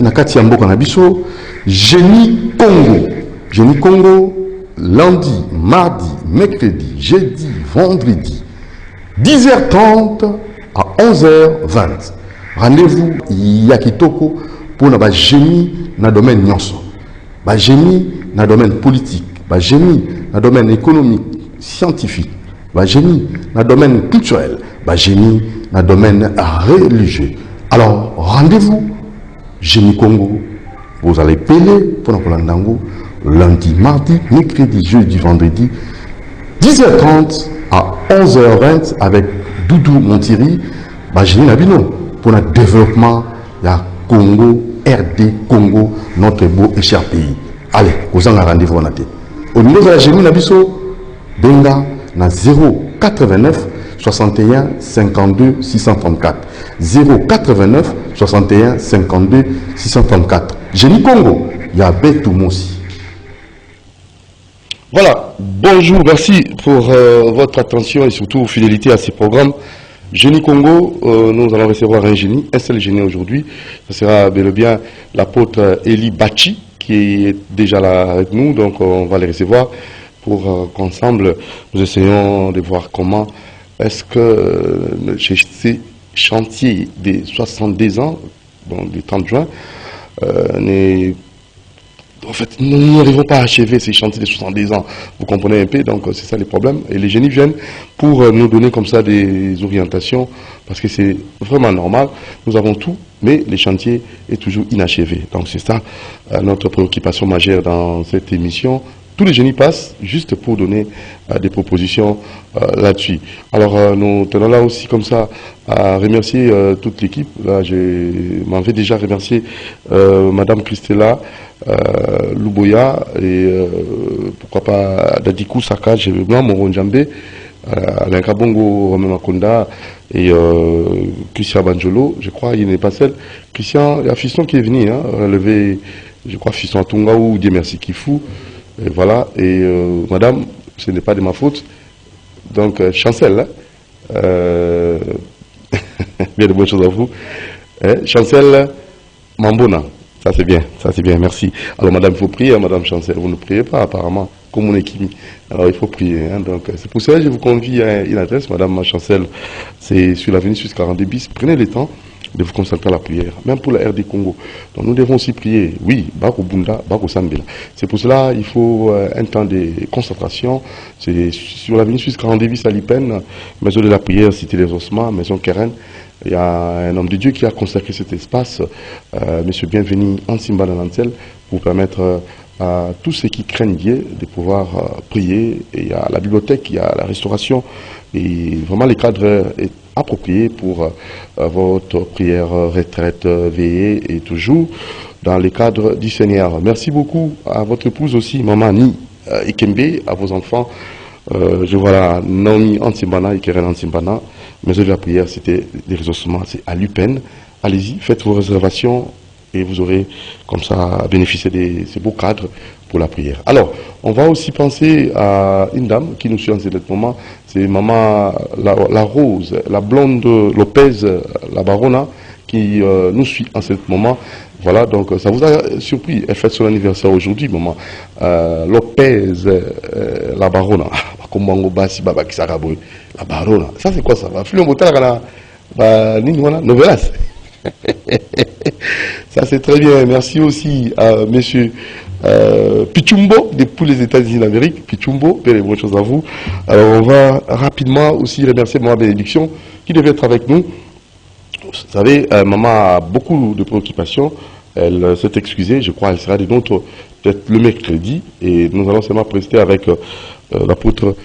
nakati ya mboka na biso, Génie Congo. Génie Congo, lundi, mardi, mercredi, jeudi, vendredi, 10h30 à 11h20. Rendez-vous Yakitoko pour na génie dans le domaine nyonso. Génie dans le domaine politique, génie dans le domaine économique, scientifique, génie dans le domaine culturel, génie dans le domaine religieux. Alors, rendez-vous Génie Congo. Vous allez payer pour Nango lundi, mardi, mercredi, jeudi, vendredi, 10h30 à 11h20 avec Doudou Montiri, Génie Nabino pour le développement de Congo, RD Congo, notre beau et cher pays. Allez, vous en avez rendez-vous. Au niveau de la Génie Nabiso, Benga na 089 61 52 634. 089 61 52 634. Génie Congo, il y a Betou Moussi. Voilà, bonjour, merci pour votre attention et surtout fidélité à ces programmes. Génie Congo, nous allons recevoir un génie, un seul génie aujourd'hui. Ce sera bel et bien l'apôtre Eli Bachi qui est déjà là avec nous, donc on va les recevoir pour qu'ensemble nous essayons de voir comment est-ce que ces chantiers des 70 ans, bon, du 30 juin, en fait, nous n'arrivons pas à achever ces chantiers de 70 ans. Vous comprenez un peu, donc c'est ça les problèmes. Et les génies viennent pour nous donner comme ça des orientations, parce que c'est vraiment normal. Nous avons tout, mais les chantiers est toujours inachevé. Donc c'est ça notre préoccupation majeure dans cette émission. Tous les génies passent juste pour donner des propositions là-dessus. Alors nous tenons là aussi comme ça à remercier toute l'équipe. Là, je m'en vais déjà remercier Madame Christella Louboya et pourquoi pas Dadikou Saka, Moron Djambé, Alain Kabongo, Romain Makonda et Christian Banjolo. Je crois il n'est pas seul. Christian, il y a Fiston qui est venu relever, je crois Fiston Tunga ou Dieu merci Kifou. Et voilà, et madame, ce n'est pas de ma faute. Donc, Chancel, bien de bonnes choses à vous. Chancel Mambona, ça c'est bien, merci. Alors, madame, il faut prier, madame Chancel, vous ne priez pas apparemment, comme on est qui. Alors, il faut prier. Donc, c'est pour cela que je vous convie à une adresse, madame Chancel, c'est sur l'avenue Suisse 42 bis. Prenez le temps de vous concentrer à la prière, même pour la RD Congo. Donc nous devons aussi prier, oui, Bako Bunda, Bako Sambela. C'est pour cela qu'il faut un temps de concentration. C'est sur l'avenue Suisse 42 bis à Lipen, maison de la prière, cité des Ossements, maison Keren. Il y a un homme de Dieu qui a consacré cet espace, monsieur Bienvenu Ansimba Nantel, pour permettre à tous ceux qui craignent Dieu de pouvoir prier. Et il y a la bibliothèque, il y a la restauration, et vraiment les cadres est approprié pour votre prière, retraite, veillée et toujours dans les cadres du Seigneur. Merci beaucoup à votre épouse aussi, Maman Ni Ikembe, à vos enfants. Je vois là Naomi Antimbana et Keren Antimbana. Maison de la prière, c'était des ressourcements, c'est à Lupen. Allez-y, faites vos réservations et vous aurez comme ça bénéficié de ces beaux cadres pour la prière. Alors, on va aussi penser à une dame qui nous suit en ce moment, c'est maman la Rose, la blonde Lopez, la Barona, qui nous suit en ce moment. Voilà, donc ça vous a surpris, elle fête son anniversaire aujourd'hui, maman. Lopez, la Barona, la Barona, ça c'est quoi ça? Novelas. Ça c'est très bien. Merci aussi à monsieur Pichumbo depuis les États-Unis d'Amérique. Pichumbo, belle bonne chose à vous. Alors on va rapidement aussi remercier Maman Bénédiction qui devait être avec nous. Vous savez, maman a beaucoup de préoccupations. Elle s'est excusée. Je crois qu'elle sera de notre peut-être le mercredi. Et nous allons seulement prester avec l'apôtre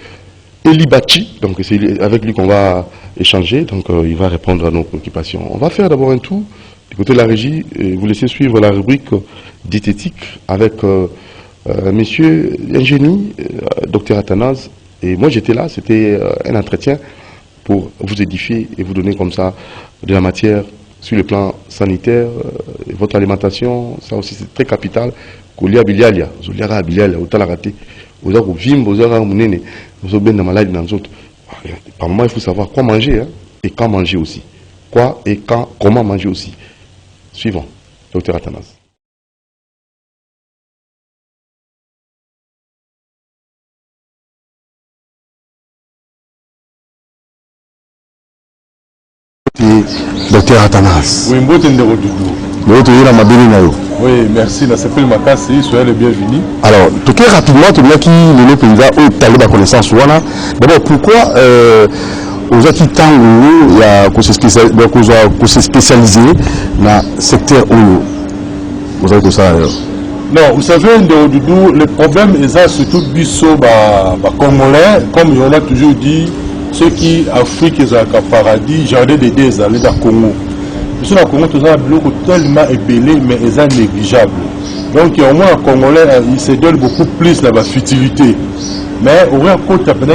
Eli Bachi. Donc c'est avec lui qu'on va échanger. Donc il va répondre à nos préoccupations. On va faire d'abord un tour du côté de la régie et vous laisser suivre la rubrique diététique avec monsieur Ingénie, docteur Athanase. Et moi j'étais là, c'était un entretien pour vous édifier et vous donner comme ça de la matière sur le plan sanitaire, votre alimentation, ça aussi c'est très capital. Kolia bilialia, zoliara bilialia, otalarate, ozako vimbo, ozako munene, ozako ben na maladie dans autres. Par moment il faut savoir quoi manger et quand manger aussi. Quoi et quand, comment manger aussi. Suivant. Docteur Athanas. Docteur Athanas. Oui, oui, merci. Ça s'appelle Makassi. Soyez les bienvenus. Alors, tout rapidement, tout le monde qui nous président au talent de la connaissance. D'abord, pourquoi aux gens qui tangent, il y a qu'on se spécialisé dans le secteur où vous avez ça alors? Non, vous savez, le problème est surtout biso congolais, comme on a toujours dit, ceux qui Afrique est un paradis, jardin des deux années dans le Congo. Parce que le Congo, tout ça, tellement ébélé, mais ils sont négligeables. Donc, au moins, le Congolais, il se donne beaucoup plus la futilité. Mais au moins, quand tu as fait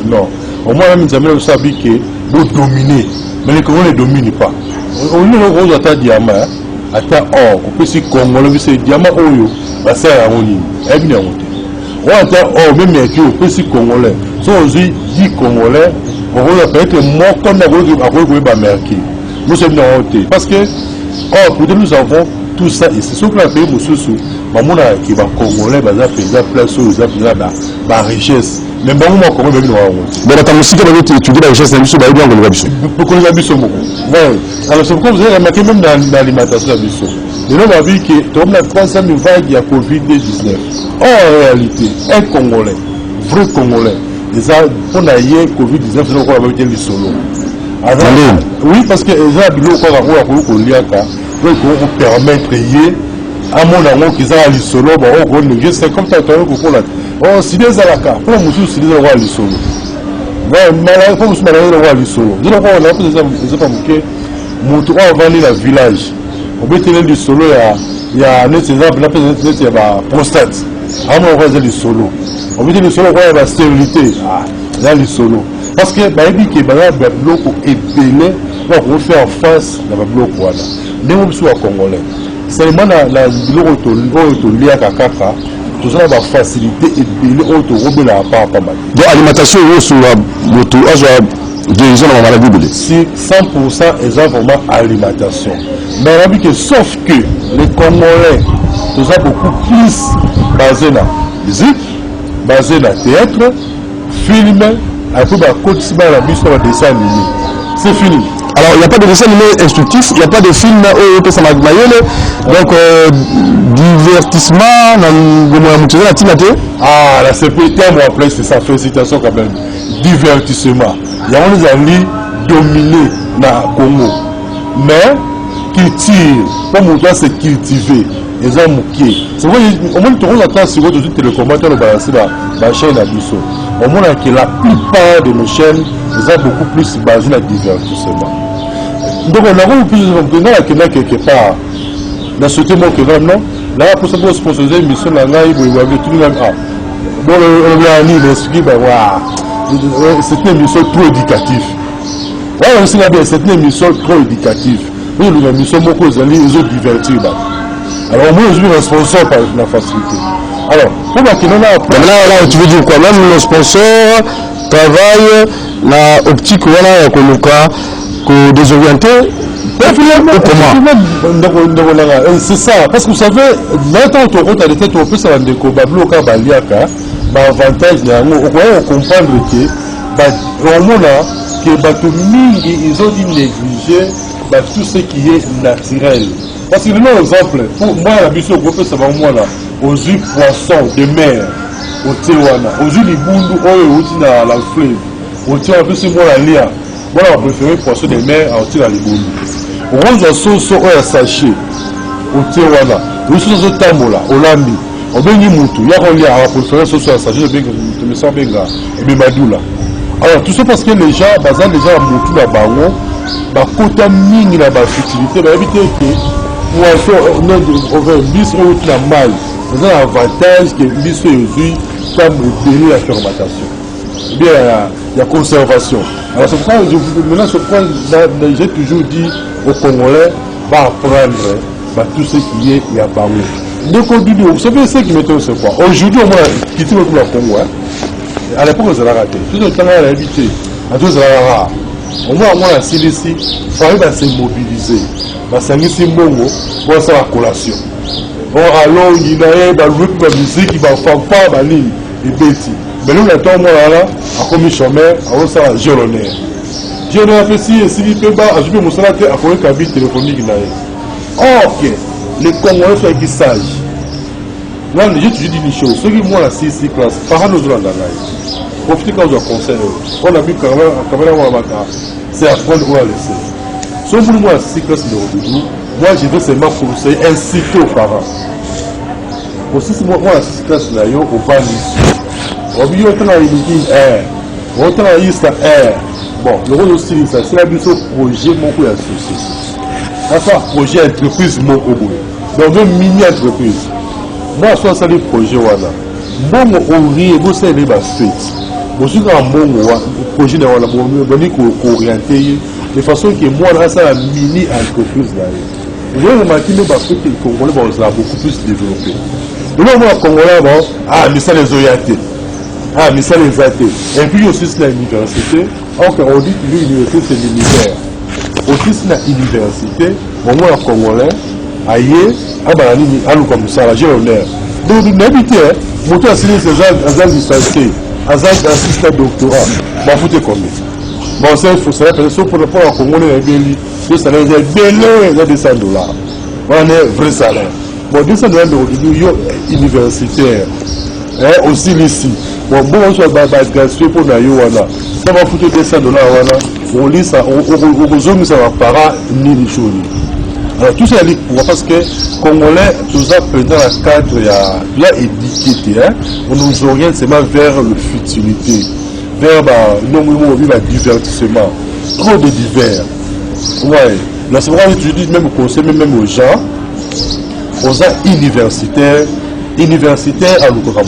non. Au moins, même, ils savent que vous dominez. Mais les Congolais ne dominent pas. On a un diamant, un or, on peut se Congolais, c'est diamant, ça sert à rien. On a un même qui on peut se Congolais. Si on dit Congolais, on va peut-être moins comme on a marqué. Nous sommes dans honte. Parce que, nous avons tout ça ici. Sauf que la pays Moussoussou, qui va Congolais, va faire place où ils ont la richesse. Mais bon, on va même mais dans ta musique, tu vas étudier la richesse de la musique. Pourquoi la musique alors, c'est pourquoi vous avez remarqué même dans l'alimentation de la musique. Et là, on a vu que tout le monde a pensé à une vague de Covid-19. En réalité, un Congolais, vrai Congolais, on a eu Covid-19, c'est pourquoi on va dire les solos. Oui, parce que les gens ont permettre à mon amour qu'ils ont les solos, c'est comme ça que oh, si les alaka, pour nous tous, c'est les rois les solos. Ouais, malade, pour nous, c'est les rois les solos. Nous avons pas manqué, mon tour avant le village. On peut tenir du solo, il y a un exemple, il y a prostate. À mon roi, il y a solo. On peut dire le solo, il y a stérilité. Il y a le solo. Parce que, il y a des blocs épelés, on fait en face de la bloc. Nous sommes congolais. Seulement, la bloc lié à Kakaka. Tout ça va faciliter et payer auto la part pas mal. Donc alimentation sur la moto, guérison de la maladie. Si 100% est vraiment alimentation. Mais on a vu que sauf que les Congolais, tout ça beaucoup plus basé dans musique, basé dans théâtre, film, après la côte si la bus sur dessin animé. C'est fini. Alors, il n'y a pas de dessin animé instructif, il n'y a pas de film où ça m'a donc, divertissement, ah, la CPT, moi, après, c'est sa félicitation quand même. Divertissement. Il y a des alliés dominés dans le Congo. Mais, culture, comme on doit se cultiver, les gens mouqués. C'est vrai, au moins, tout le monde attend sur votre télécommande, on va balancer la chaîne à Bissau. Au moins, que la plupart de nos chaînes, ils ont beaucoup plus basé dans le divertissement. Donc, on a vu plus de quelque part. Dans ce thème que non, là, pour ça, pour sponsoriser une mission, là, il faut avoir tout le monde. Bon, c'est une émission trop éducative. Oui, c'est une émission trop éducative. Oui, une émission beaucoup ils ont diverti. Alors, moi, je suis un sponsor par la facilité. Alors, pour la question, là, tu veux dire quoi? Même le sponsor travaille la optique, voilà, qu'on désorienté. C'est ça, parce que vous savez, maintenant on compte à l'état, on peut savoir que Babloka Baliaka, avantage, on peut comprendre qu'ils ont dit négliger tout ce qui est naturel. Parce que, par exemple, pour moi, la mission qu'on peut savoir, moi, là, aux yeux poissons de mer, au Tiwana, aux yeux du Bundu, au la fleuve, au Tiwana, plus moi, la lia. Moi, on préfère poisson de mer au Tiwana, au rose à sauce au sachet au Tiwana, au sauce au Tamola, au Lambi, au Benimoutou, il y a un lien à préférer sauce à sachet de Messant Benga et Bimadoula. Alors, tout ça parce que les gens, les gens à Moutou, la Bango, bah, côté mine, la futilité, bah, éviter que, pour faire bis ou la maille, c'est un avantage que bis aujourd'hui, comme le la fermentation. Bien, il y a conservation. Alors, c'est pourquoi, maintenant, j'ai toujours dit aux Congolais, va apprendre tout ce qui est à Bango. Donc, vous savez ce qui m'étonne, c'est quoi? Aujourd'hui, on a quitté le Congo. À l'époque, on s'est raté. Tout le temps, on a évité. À tous, on a au moins la CDC, il faut se mobiliser. Basangisi mbongo pour faire la collation. Bon, alors il y a la musique qui va faire pas et bêtis. Mais nous, on là, à comme chômeur, on ça géronnaire. Géronnaire fait si il peut pas ajouter mon salaire à quoi cabine téléphonique là. Ok, les Congolais sont qui sages. Là, j'ai toujours dit une chose. Ceux qui moi la 6 classe, par nous dans la live. Profitez quand on conseille. On a vu caméra c'est apprendre où à laisser. Sauf pour moi, si classe de moi je veux seulement conseiller, inciter aux parents. Aussi, si moi la 6 classe là, au bas l'issue. On vit autant à l'unité air. Autant à l'issue air. Bon, le rôle aussi, c'est la mise au projet, mon coup associé. Ça, projet entreprise, mon coup. Donc, une mini-entreprise. Moi, je suis allé projet, voilà. Bon, on rit, vous savez, les fêtes. Je suis un bon projet, orienté de façon que moi, là, c'est une mini-entreprise. Vous avez remarqué que les Congolais vont beaucoup plus développer. Donc, moi, Congolais, mais ça les orientés. Mais ça les athées. Et puis aussi, c'est l'université. On dit que l'université, c'est l'univers. Aussi, c'est l'université. Bon, moi, Congolais, aïe, nous comme ça, j'ai l'honneur. Donc, n'habitez, moi, je suis un licencié. Un assistant doctorat, je vous dis combien. Bon, ça, il faut savoir, pour le rapport à Congolais, le salaire est bien de $100. On a un vrai salaire. Bon, $200 de universitaire. Aussi ici. Bon, on soit gratuit pour Nayoana. Ça va foutre $200. On lit ça, on zoome ça va pas ni les choses. Alors, tout ça, parce que les Congolais, tout ça, pendant la cadre, il y a éduqué, on nous oriente seulement vers la futilité, vers le divertissement, trop de divers. Ouais, là, c'est vrai que je dis même au conseil, même aux gens, aux gens universitaires à l'Ukoka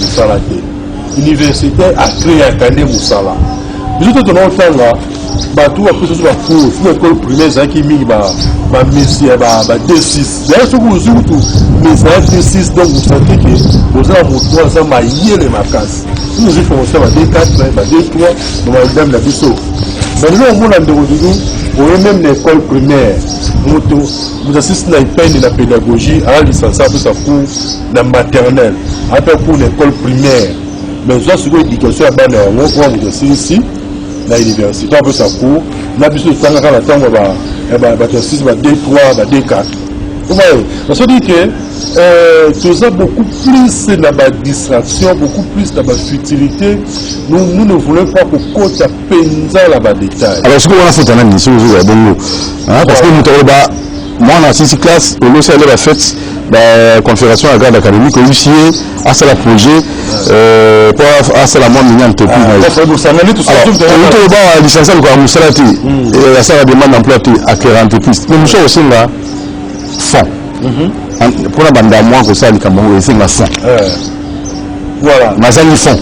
universitaire à créer un canet Moussala. Nous sommes dans le temps là, tout après ce soit pour l'école primaire, qui mis Messie, D6. D'ailleurs, ce que vous avez tout, mais D6, donc vous sentez que vous avez un 3 ans, les macasses. Nous avons commencé à D4, D3, nous avons même la biseau. Mais nous avons même l'école primaire. Nous assistons à une peine de la pédagogie, à la licence, pour la maternelle, après pour l'école primaire. Mais nous avons une éducation à Bana, on est ici, à l'université, on peut sa cour, nous avons la temps, D3, D4. Vous voyez, on se dit que tout ça beaucoup plus dans la distraction, beaucoup plus dans la futilité. Nous ne voulons pas pour compte à peine la détail. Alors, ce qu'on a fait, c'est bon, parce que nous avons moi, dans la 6 classe, au lieu de la fête, la confédération à la garde académique, au lycée, à ce projet, pour à ce la moins mini-entreprise. Alors, licencié à Moussalati, et à ça la demande d'emploi à créer entreprise. Mais nous sommes aussi là, fonds. Pour la bande à moi, que ça, les Camerounais, c'est la fonds. Voilà. Mais ça, ils font.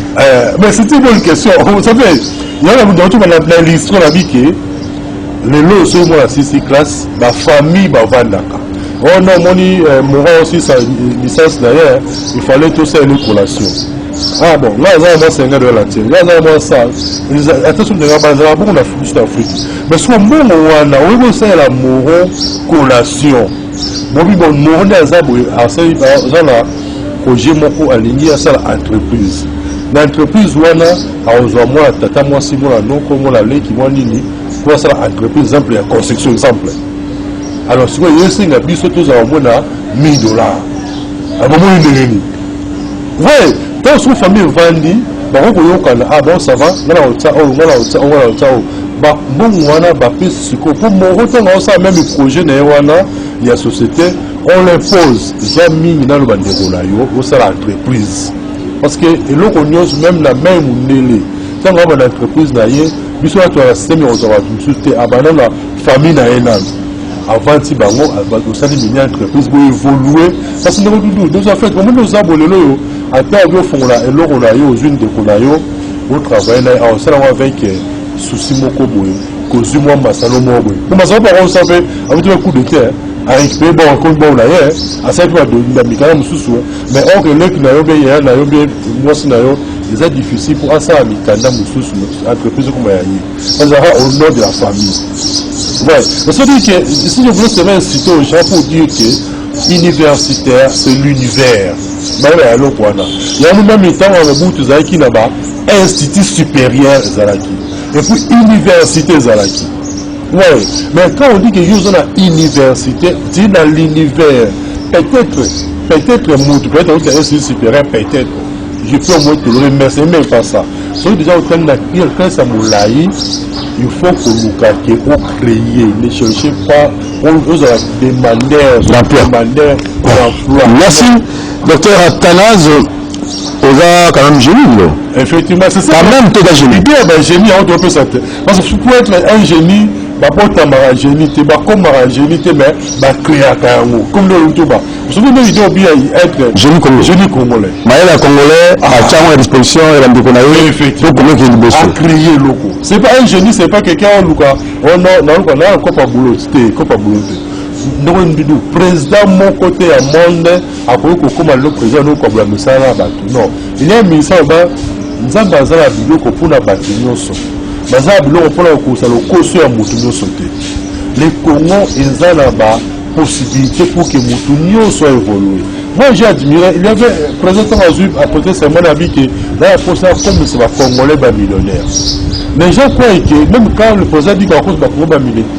Mais c'est une bonne question. Vous savez, il y a dans l'histoire de la vie qui est. Les lots sur moi, la 6 classe, ma famille va vendre. Oh non, mon aussi sa licence d'ailleurs, il fallait tout ça une collation. Ah bon, là, c'est un gars de la tienne. Là, ça. Attention, il y a beaucoup d'Afrique. Mais ce moment où on a eu ça, la moro collation. Bon, mon à ça, projet mon aligné à ça l'entreprise. L'entreprise, on a moi, tata, moi, si moi, non, comme on a l'air qui m'a dit. Pour ça, l'entreprise, exemple, la construction, exemple. Alors, si vous avez un bis, tous à $1 000. À un moment, vous voyez, quand votre famille vendit, bon, ça va, même projet, il y a société, on l'impose, jamais dans le l'entreprise. Parce que l'on même la même nélé. Quand on a une entreprise, il y a un système qui abandonne la famille. Avant de une entreprise pour évoluer. Parce que nous avons fait, comme nous avons le à terre, nous avons fait, et l'on a eu aux unes de Konayo, au travail, avec souci, mon coboy, cause du mois, Massalo, Moboy. Nous avons fait un coup de terre. à récupérer bon compte bon là à cette fois de mikana mususu mais or que les na yo bien na yo bien moi c'est na yo c'est difficile pour ça mikana mususu entreprise comme ça sera au nom de la famille ouais mais ça dit que si je voulais seulement inciter aux gens pour dire que universitaire c'est l'univers mais alors quoi là il y a même temps on a beaucoup de qui là-bas institut supérieur zalaki et puis université zalaki. Oui, mais quand on dit que nous sommes à l'université, c'est dans l'univers. Peut-être, peut-être, institut supérieur, peut-être. Je peux au moins te le remercier, même pas ça. Donc déjà, quand ça moulaï, il faut que nous créer. Ne cherchez pas, on vous a demandé d'emploi. Merci, docteur Athanase. On quand même génie, effectivement, c'est ça. Quand même, tout est génie. Il y a un génie, on doit faire ça. Parce que pour être un génie, un génie, comme un génie, mais créer comme le Lutuba. Vous savez, nous devons bien être génie congolais. Maël congolais, à Tchao à disposition, et la effectivement, à créer locaux. C'est pas un génie, c'est pas quelqu'un, on a encore pas boulot, le président mon côté à monde a comme le président nous comme la misala non il y a un ministère nous avons besoin de biloko pour la bâtiment baza biloko pour la cause le coso ya mutunyo sauté les Congo ils ont là-bas possibilité pour que mutunyo soit évolué. Moi j'ai admiré il y avait président Azub après c'est mon avis que là pour ça comme c'est pas congolais ba millionnaire. Les gens croient que même quand le président dit qu'à cause de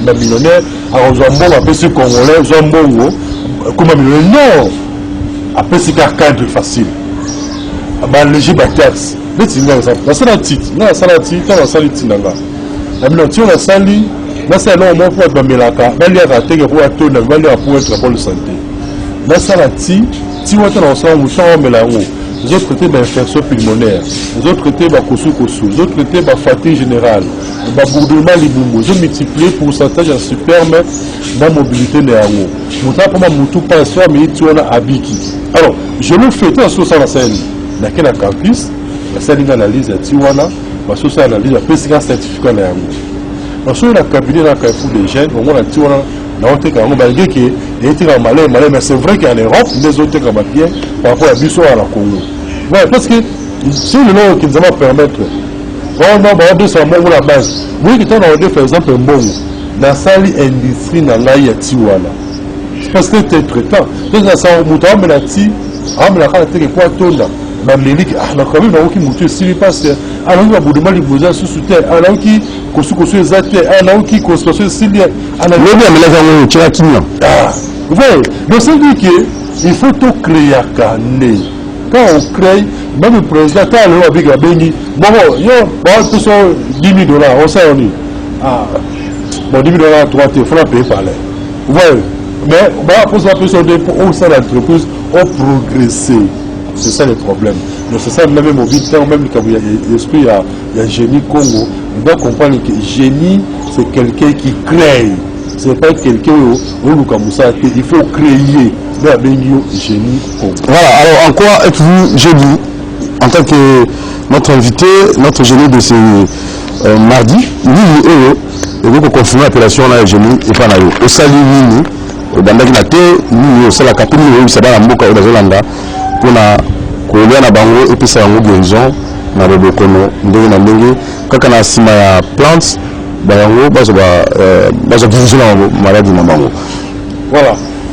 la millionnaire, alors ils ont appelé ce Congolais, ils ont comme un millionnaire, non, après c'est qu'un cadre facile. Bah léger bah taxe. Les tigres ça. La salati, la salati, la salati nanga. La millionnaire la sali, la salon au moins pour être bamelaka, bah les ratés que pour être tout, bah les pour être bonne santé. La salati, si on est dans ça on s'en met là-haut. Les autres traités d'infection pulmonaire, les autres traités de kosu, les autres traités de fatigue générale, de bourdonnement libumbo. Je multiplie le pourcentage en superme dans la mobilité néanmoins. Mouta pour moi, moutou pas soi, mais tu en as habiki. Alors, je le fais tout sur la scène. Dans quel campus, la scène d'analyse à Tiwana, la social analyse, la président certificat néanmoins. Parce que la cabinet dans Carrefour des jeunes, au moins la Tiwana, la haute carreau, malgré qu'il était en malais, mais c'est vrai qu'en Europe, les autres comme bien par rapport à Bissau à la Congo. Ouais, parce que c'est le nom qui nous va permettre. On a besoin de la base. Oui, qui t'en a donné, par exemple, un bon. Dans la salle industrie, dans la Tiwana. C'est parce que c'est traitant. Donc, dans la salle, on a la ti, on a la carte de quoi tourner. Dans les lits, on a quand même un qui mouture, s'il passe, alors il y a beaucoup de mal, il y a sous terre, alors qui construit les ateliers, alors qui construit les ateliers. Alors, il y a oui, donc ça dit qu'il faut tout créer à Kané. Quand on crée, même le président, quand on a avec la béni, bon, il y a tout ça, 10 000 $, on sait, on dit, ah, bon, 10 000 $, toi, il faut la payer par là. Oui, mais, pour ça, pour ça, l'entreprise a progressé. C'est ça le problème. Donc c'est ça, même au vite temps, même quand il y a l'esprit, il y a génie Congo, on doit comprendre que génie, c'est quelqu'un qui crée. C'est pas quelqu'un il faut créer génie. Voilà, alors en quoi êtes-vous génie en tant que notre invité, notre génie de ce mardi, nous, et vous confirmez l'appellation là, génie et pas là. Au salut, nous, dans la thé, nous, c'est la capitale, nous, c'est dans la Mboka ou dans Zolanda, pour la Colombie, Bango, et puis c'est un mot guérison, dans le Bokono, Ndenge, quand on a sima plantes, voilà.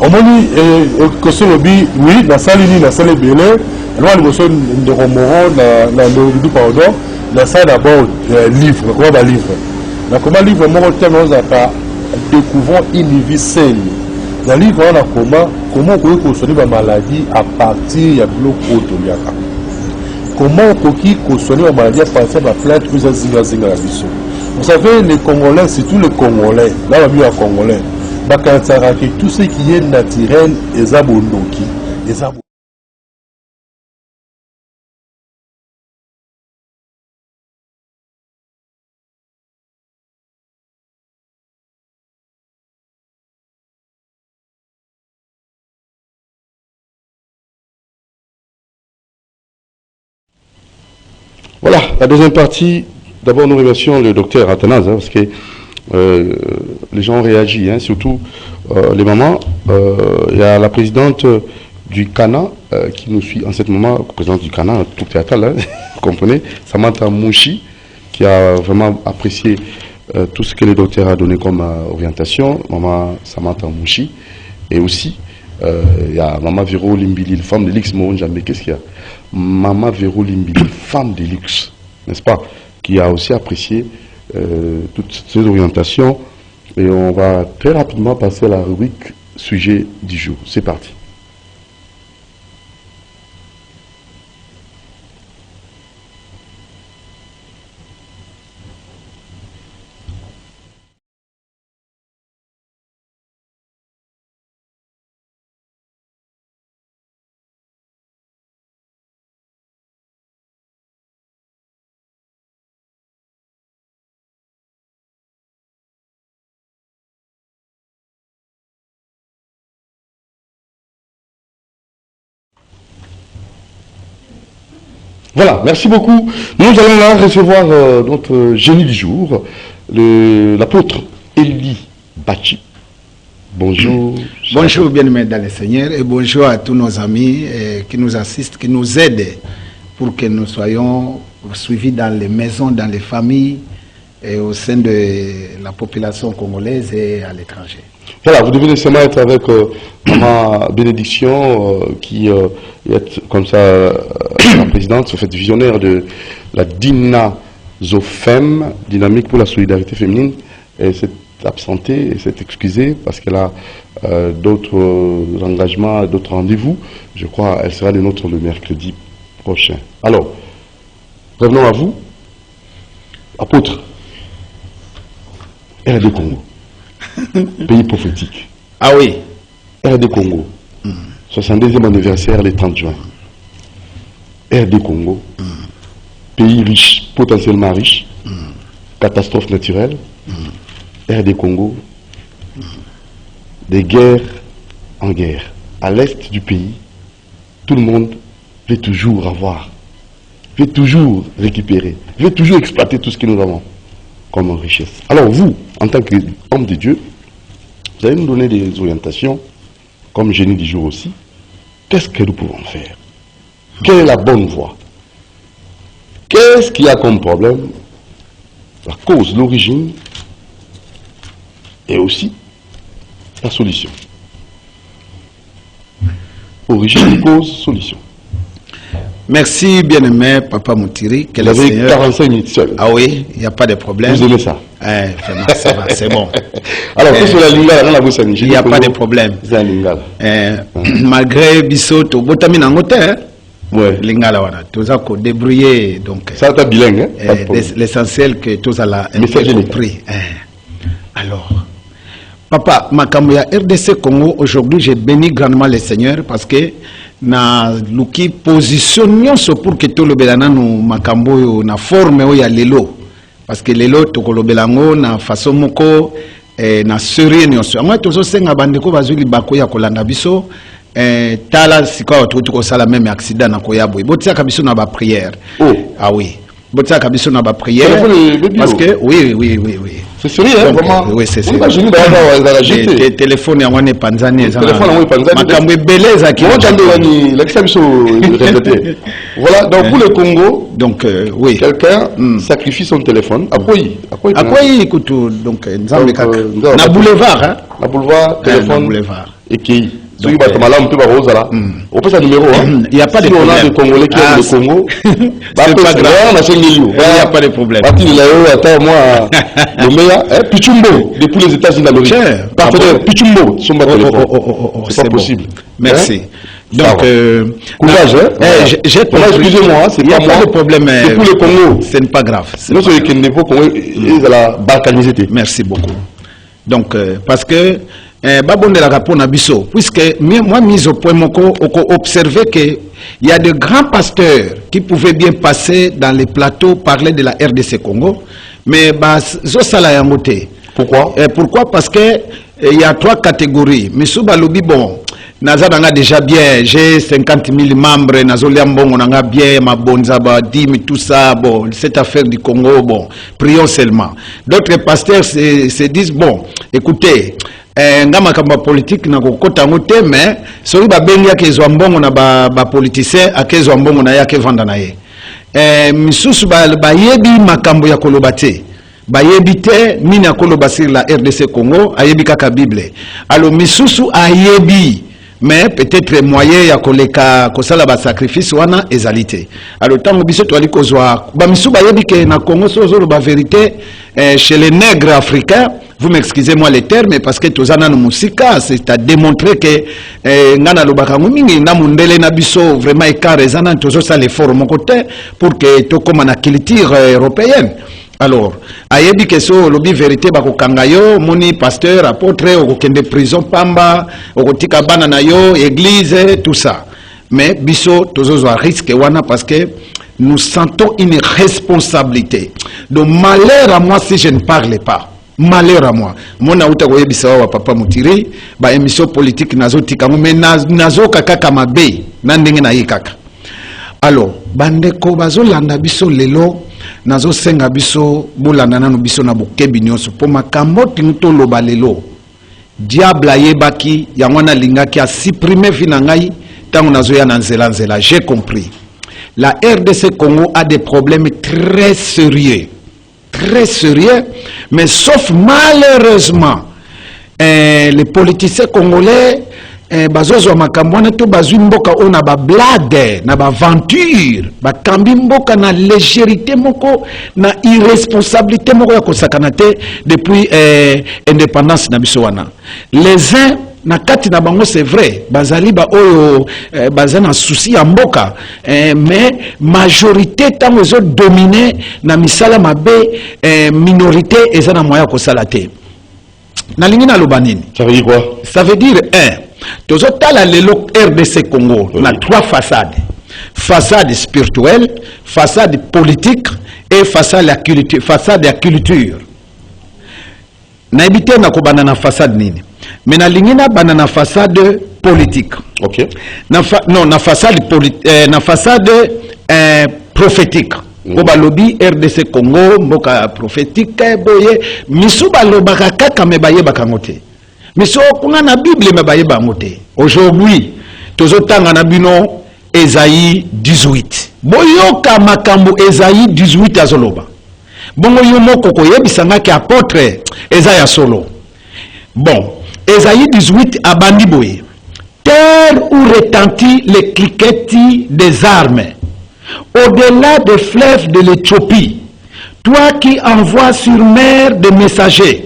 On m'a dit que c'est le but, oui, la salle ni la salle belé, là nous sommes de Romoran, le pardon, la salle d'abord livre, quoi va livre. La comment livre mon thème nous a découvrant une vie saine. Dans le livre on a comment on peut consommer la maladie à partir de bloc autoliaka. Comment on peut consommer la maladie à partir de la plante que ça zinga la vision. Vous savez, les Congolais, c'est tous les Congolais, là, on a vu un Congolais, tout ce qui est naturel, les abondoki, les abondoki. Voilà, la deuxième partie. D'abord, nous remercions le docteur Athanase, parce que les gens ont réagi, hein, surtout les mamans. Il y a la présidente du Cana qui nous suit en ce moment, présidente du Cana, tout théâtral, hein, vous comprenez, Samantha Mouchi, qui a vraiment apprécié tout ce que le docteur a donné comme orientation, maman Samantha Mouchi, et aussi il y a maman Véro Limbili, femme de luxe, jamais qu'est-ce qu'il y a, maman Véro Limbili, femme de luxe, n'est-ce pas, qui a aussi apprécié toutes ces orientations. Et on va très rapidement passer à la rubrique sujet du jour. C'est parti. Voilà, merci beaucoup. Nous allons là recevoir notre génie du jour, l'apôtre Élie Bachi. Bonjour. Bonjour, bien-aimés dans le Seigneur, et bonjour à tous nos amis qui nous assistent, qui nous aident pour que nous soyons suivis dans les maisons, dans les familles et au sein de la population congolaise et à l'étranger. Voilà, vous devez nécessairement être avec Maman Bénédiction, qui est comme ça la présidente, cette visionnaire de la DINASOFEM, Dynamique pour la solidarité féminine. Et s'est absentée et s'est excusée parce qu'elle a d'autres engagements, d'autres rendez-vous. Je crois qu'elle sera le nôtre le mercredi prochain. Alors, revenons à vous. Apôtre, RD Congo. Pays prophétique. Ah oui. RD Congo. 62e anniversaire le 30 juin. RD Congo. Pays riche, potentiellement riche. Catastrophe naturelle. RD Congo. Des guerres en guerre. À l'est du pays, tout le monde veut toujours avoir, veut toujours récupérer, veut toujours exploiter tout ce que nous avons comme richesse. Alors vous, en tant qu'homme de Dieu, vous allez nous donner des orientations, comme génie du jour aussi. Qu'est-ce que nous pouvons faire? Quelle est la bonne voie? Qu'est-ce qu'il y a comme problème? La cause, l'origine, et aussi la solution. Origine, cause, solution. Merci, bien-aimé, Papa Moutiri. Vous avez 45 minutes seul. Ah oui, il n'y a pas de problème. Vous aimez ça? Ça va, c'est bon. Alors, qu'est-ce que la lingala dans la bouche? Il n'y a pas de problème. Malgré Bissoto, Botami Nangote, ouais. Lingala, voilà. Tous à débrouiller. Donc, ça, t'as bilingue, hein? L'essentiel que tous à la compris. Alors, Papa, Makambo ya RDC Congo, aujourd'hui, j'ai béni grandement le Seigneur parce que na luki positionnons pour que tout le belana nous Makambo na forme où il y a lelo. Parce que lelo tokolobelango na façon moko na série nyonso. Moi toujours senga bandeko bazuli bako ya kolanda biso tala sika watu ko sala même accident na koyabo. Botia kabiso na ba prière. Oh. Ah oui. Botia kabiso na ba prière parce que oui. C'est sérieux, hein, vraiment. Oui, c'est sérieux. Le téléphone ya wane panzani le téléphone ya panzani. Makambo beleza ki. Voilà, donc pour le Congo, donc oui. Quelqu'un sacrifie son téléphone. Akoyi écoute donc nzambe kaka. Na boulevard hein. Na boulevard téléphone boulevard. Et qui il n'y a pas de Congolais qui aiment le Congo. C'est pas grave. Il n'y a pas de problème. Pichumbo, depuis les États-Unis d'Amérique. Partenaire, Pichumbo, c'est pas possible. Merci. Donc, courage, j'ai excusez-moi, c'est pas moi. Le problème. Depuis le Congo. Ce n'est pas grave. Non, c'est que le Congo est à la balkanisé. Merci beaucoup. Donc, parce que puisque moi mise au point observer que il y a de grands pasteurs qui pouvaient bien passer dans les plateaux parler de la RDC Congo, mais pourquoi? Pourquoi? Parce que il y a trois catégories. Mais sous Balobi bon, Nazana déjà bien, j'ai 50 000 membres, Nazoliambon, on a bien, ma bonzaba, dim, tout ça, bon, cette affaire du Congo, bon, prions seulement. D'autres pasteurs se disent, bon, écoutez, ngama kamba politique na kokota ngote, mais, sori ba bengia ke zwambongo na ba politicien, ake zwambongo na yake vanda na ye. Misusu ba yebi makambo ya kolobate. Bayebi te nini akoloba sur la RDC Congo, ayebi kaka Bible. Alors, misusu ayebi, mais peut-être moyen ya koleka kosala ba sacrifice wana ezalité. Alors tant biso to ali kozwa ba misu ba yebi ke na Congo sozo ba vérité chez les nègres africains, vous m'excusez-moi les termes parce que tozana no musika, c'est à démontrer que ngana lobaka mingi na mundele na biso vraiment écart ezana tozo ça l'effort mon côté pour que to comme na culture européenne. Alors, ayebi keso lobi vérité bako kangayo, moni pasteur, apôtre, ou kende prison pamba, ou tika bana na yo, église, tout ça. Mais biso tozo a risque wana parce que nous sentons une responsabilité. Donc malheur à moi si je ne parle pas. Malheur à moi. Mon aouta goye bisawa papa mutiri, ba émission politique nazo tika mais nazo kaka kamabe, nandenge na yikaka. Alors, bandeko bazo landa biso lelo nazo senga biso bolanda nanu biso na bokebi nyonso po makambo tinto loba lelo diable ayebaki yango na lingaki a supprimer vina ngai tango nazo ya na nzela j'ai compris. La RDC Congo a des problèmes très sérieux, mais sauf malheureusement les politiciens congolais bazozo makambwana to bazwi mboka ona ba blague na ba aventure ba kambi mboka na légèreté moko na irresponsabilité moko ya kosakana te depuis indépendance na biso wana. Les uns na kati na bango c'est vrai bazali ba oyo bazana souci ya mboka mais majorité tango zo dominer na misala mabe minorité ezana moya kosala te. Na lingi na lobanini ça veut dire quoi? Ça veut dire tozotala lelo RDC Congo, on a trois façades. Façade spirituelle, façade politique et façade la culture. Façade la culture. Na habité na ko banana façade nini. Mais na lingina banana façade politique. OK. Na façade na façade prophétique. Ko balobi RDC Congo mboka prophétique boye misu balobaka kaka me baye bakangote. Mais si on a la Bible, aujourd'hui, tozotanga na bino Esaïe 18. Boyoka makambo Esaïe 18 azoloba. Bongo yomoko koyebisanga ki apôtre Esaïe solo. Bon, Esaïe 18 abandi boye. Terre où retentit les cliquetis des armes, au-delà des fleuves de l'Éthiopie, toi qui envoies sur mer des messagers,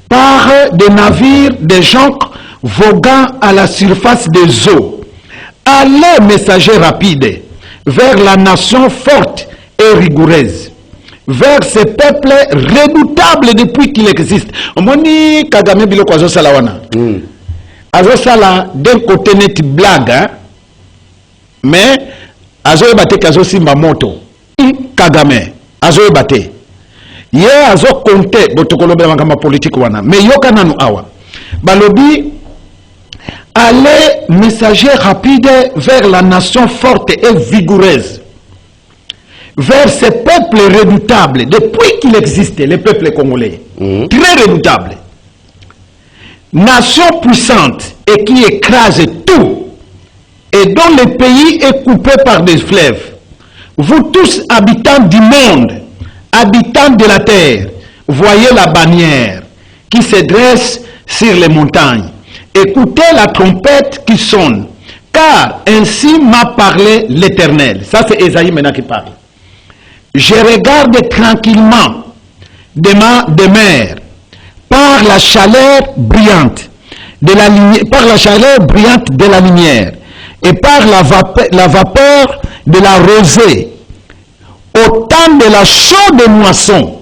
par des navires, des jonques voguant à la surface des eaux. Allez, messagers rapides, vers la nation forte et rigoureuse, vers ces peuples redoutables depuis qu'il existe. Moni Kagame biloko azosala wana. Azosala d'un côté net blague, hein? Mais azoyebate kazosimba moto. Kagame azoyebate. Ye azo compter botokolobe makamba politique wana mais yoka nanu awa balobi allez messager rapide vers la nation forte et vigoureuse, vers ces peuples redoutables depuis qu'il existait, les peuples congolais très redoutables, nation puissante et qui écrase tout et dont le pays est coupé par des fleuves. Vous tous habitants du monde, habitants de la terre, voyez la bannière qui se dresse sur les montagnes. Écoutez la trompette qui sonne, car ainsi m'a parlé l'Éternel. Ça c'est Esaïe maintenant qui parle. Je regarde tranquillement de ma demeure par la chaleur brillante de la lumière, par la chaleur brillante de la lumière et par la vapeur de la rosée. Au temps de la chaude moisson,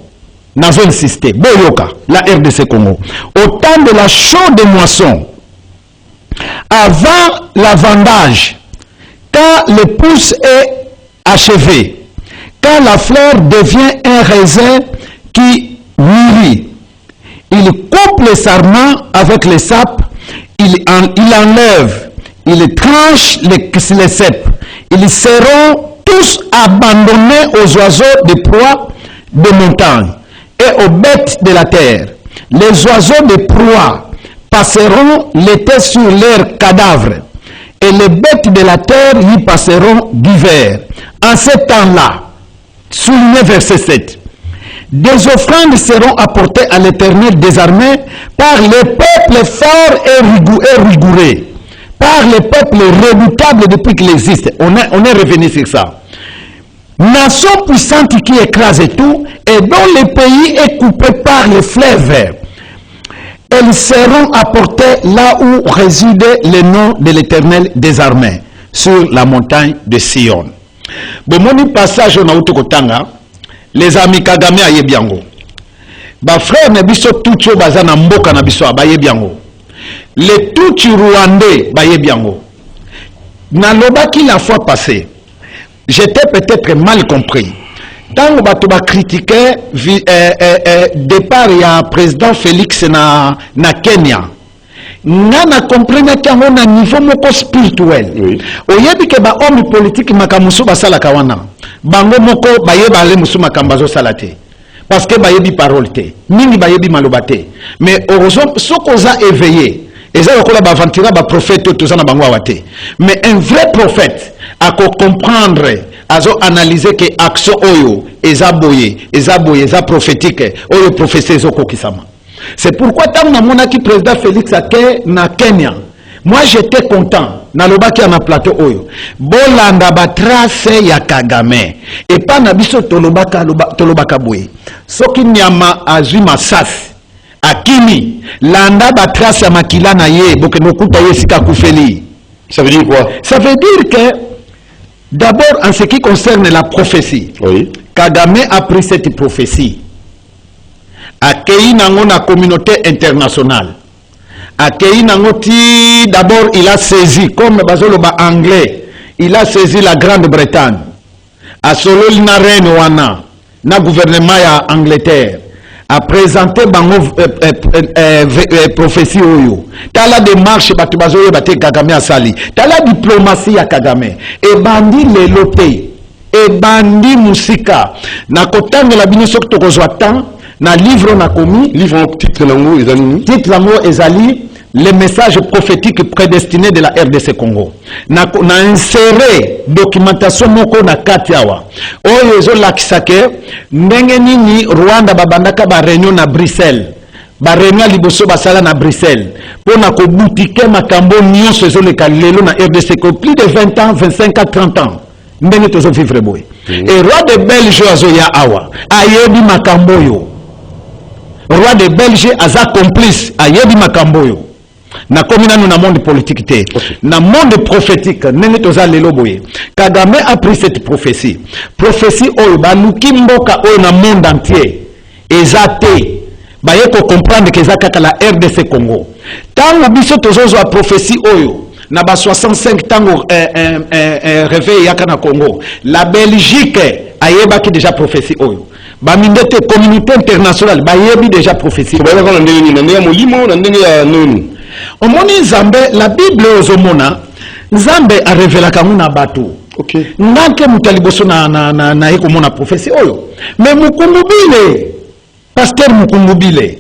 nous avons insisté, Boyoka, la RDC Congo, au temps de la chaude moisson, avant la vendage, quand le pouce est achevé, quand la fleur devient un raisin qui mûrit, il coupe les sarments avec les sapes, il enlève, il tranche les cèpes. Ils seront tous abandonnés aux oiseaux de proie de montagne et aux bêtes de la terre. Les oiseaux de proie passeront l'été sur leurs cadavres et les bêtes de la terre y passeront d'hiver. En ce temps-là, souligné verset 7, des offrandes seront apportées à l'Éternel des armées par les peuples forts et rigoureux, par les peuples redoutables depuis qu'il existe. On est revenu sur ça. Nation puissante qui écrase tout et dont le pays est coupé par les fleuves. Elles seront apportées là où réside le nom de l'Éternel des armées, sur la montagne de Sion. Bon, mon passage on a outé kotanga, les amis Kagame a yebiango. Ba frère na biso tucho bazana mboka na biso ba yebiango. Les tuchi rwandais ba yebiango. Na lobaki la fois passée, j'étais peut-être mal compris. Tant que tu critiqué départ il y a président Félix na Kenya. Nana comprendre qu'il y a un niveau moko spirituel. Oui. Oyebi ke ba homme politique makamusu basala kawana. Bango moko bayeba ale musu makambazo salate. Parce que bayebi parole te. Mingi bayebi malobate. Mais heureusement sokoza éveillé. Eza lokola ba vantira ba prophète tozana bango awate. Mais un vrai prophète a comprendre, a analyser que action oyo eza boye, eza prophétique, oyo prophétie zoko kisama. C'est pourquoi tant na monaki président Félix Ake na Kenya, moi j'étais content na lobaki na plateau oyo. Bolanda ba trace ya Kagame et pas na biso tolobaka boye. Soki nyama azwi masasi akimi landa ba trace ya makila na ye boke nokuta ye sika kufeli. Ça veut dire quoi? Ça veut dire que d'abord en ce qui concerne la prophétie, oui. Kagame a pris cette prophétie. Accueilli dans la communauté internationale. Accueilli d'abord il a saisi, comme Bazoloba anglais, il a saisi la Grande-Bretagne. A solo na reine wana, na gouvernement ya Angleterre. A présenté prophétie oyo. T'as la démarche batu bazoye bate Kagame asali. T'as la diplomatie ya Kagame. Et bandi le lope. Et bandi musika. Na kotanga la bino sok tokozwa temps. Na livre na komi. Livre titre lango ezali. Titre lango ezali. Les messages prophétiques prédestinés de la RDC Congo. Na inséré documentation moko na katiawa. Oyo ezo lakisake ndenge nini Rwanda babandaka ba réunion na Bruxelles. Ba réunion liboso basala na Bruxelles. Pona ko boutiquer makambo nyonso ezo leka lelo na RDC Congo plus de 20 ans, 25 ans, 30 ans. Ndenge tozo vivre boy. Et roi de Belge azo ya awa. Ayebi makambo yo. Roi de Belge aza complice ayebi makambo yo. Na komina nous na monde politique té na monde prophétique nene toza lelo boye Kagame a pris cette prophétie oyo baluki mboka oyo na monde entier ezate baye ko comprendre que za kaka la RDC Congo tango biso tozozo a prophétie oyo na ba 65 tango réveil yaka na Congo la Belgique ayeba ki déjà prophétie oyo ba mindete communauté internationale bayebi déjà prophétie ba na ndenge ya molimo na ndenge ya noni. Omoni Nzambe, la Bible ozomona, Nzambe a révélé kamuna bato. OK. Nganke mutaliboso na eko mona prophétie oyo. Mais mukumbubile, pasteur mukumbubile,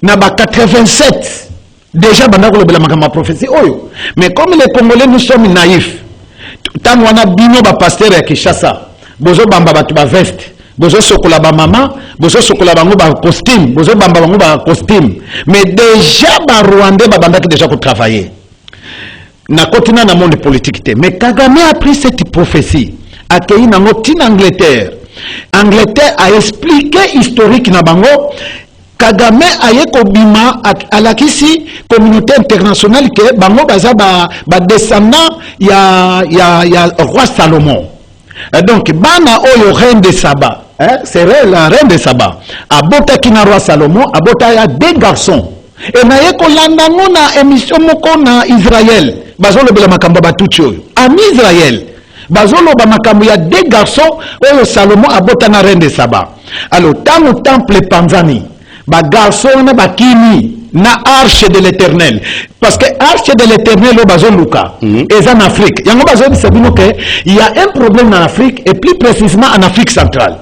na ba 87 déjà bandako lobela makama prophétie oyo. Mais comme les Congolais nous sommes naïfs, tant wana bino ba pasteur ya Kinshasa, bozo bamba batu ba veste. Bozo sokola ba mama, bozo sokola bango ba costume, bozo bamba bango ba costume. Mais déjà ba Rwandais ba bandaki déjà pour travailler. Na continent na monde politique té. Mais Kagame a pris cette prophétie. Accueilli na ngoti Angleterre. Angleterre a expliqué historique na bango. Kagame a yeko bima à la kisi communauté internationale que bango baza ba descendant ya roi Salomon. Donc bana oyo reine de Saba. C'est la reine de Saba. Abota kina roi Salomon, abota ya deux garçons. Et na yeko landango na émission moko na Israël. Bazolo bela makambo batuchi oyo. En Israël, bazolo ba makambo ya deux garçons oyo Salomon abota na reine de Saba. Alors dans le temple Panzani, ba garçon na bakini na arche de l'Éternel parce que arche de l'Éternel au bazon Luka et en Afrique yango bazon sabino que il y a un problème en Afrique et plus précisément en Afrique centrale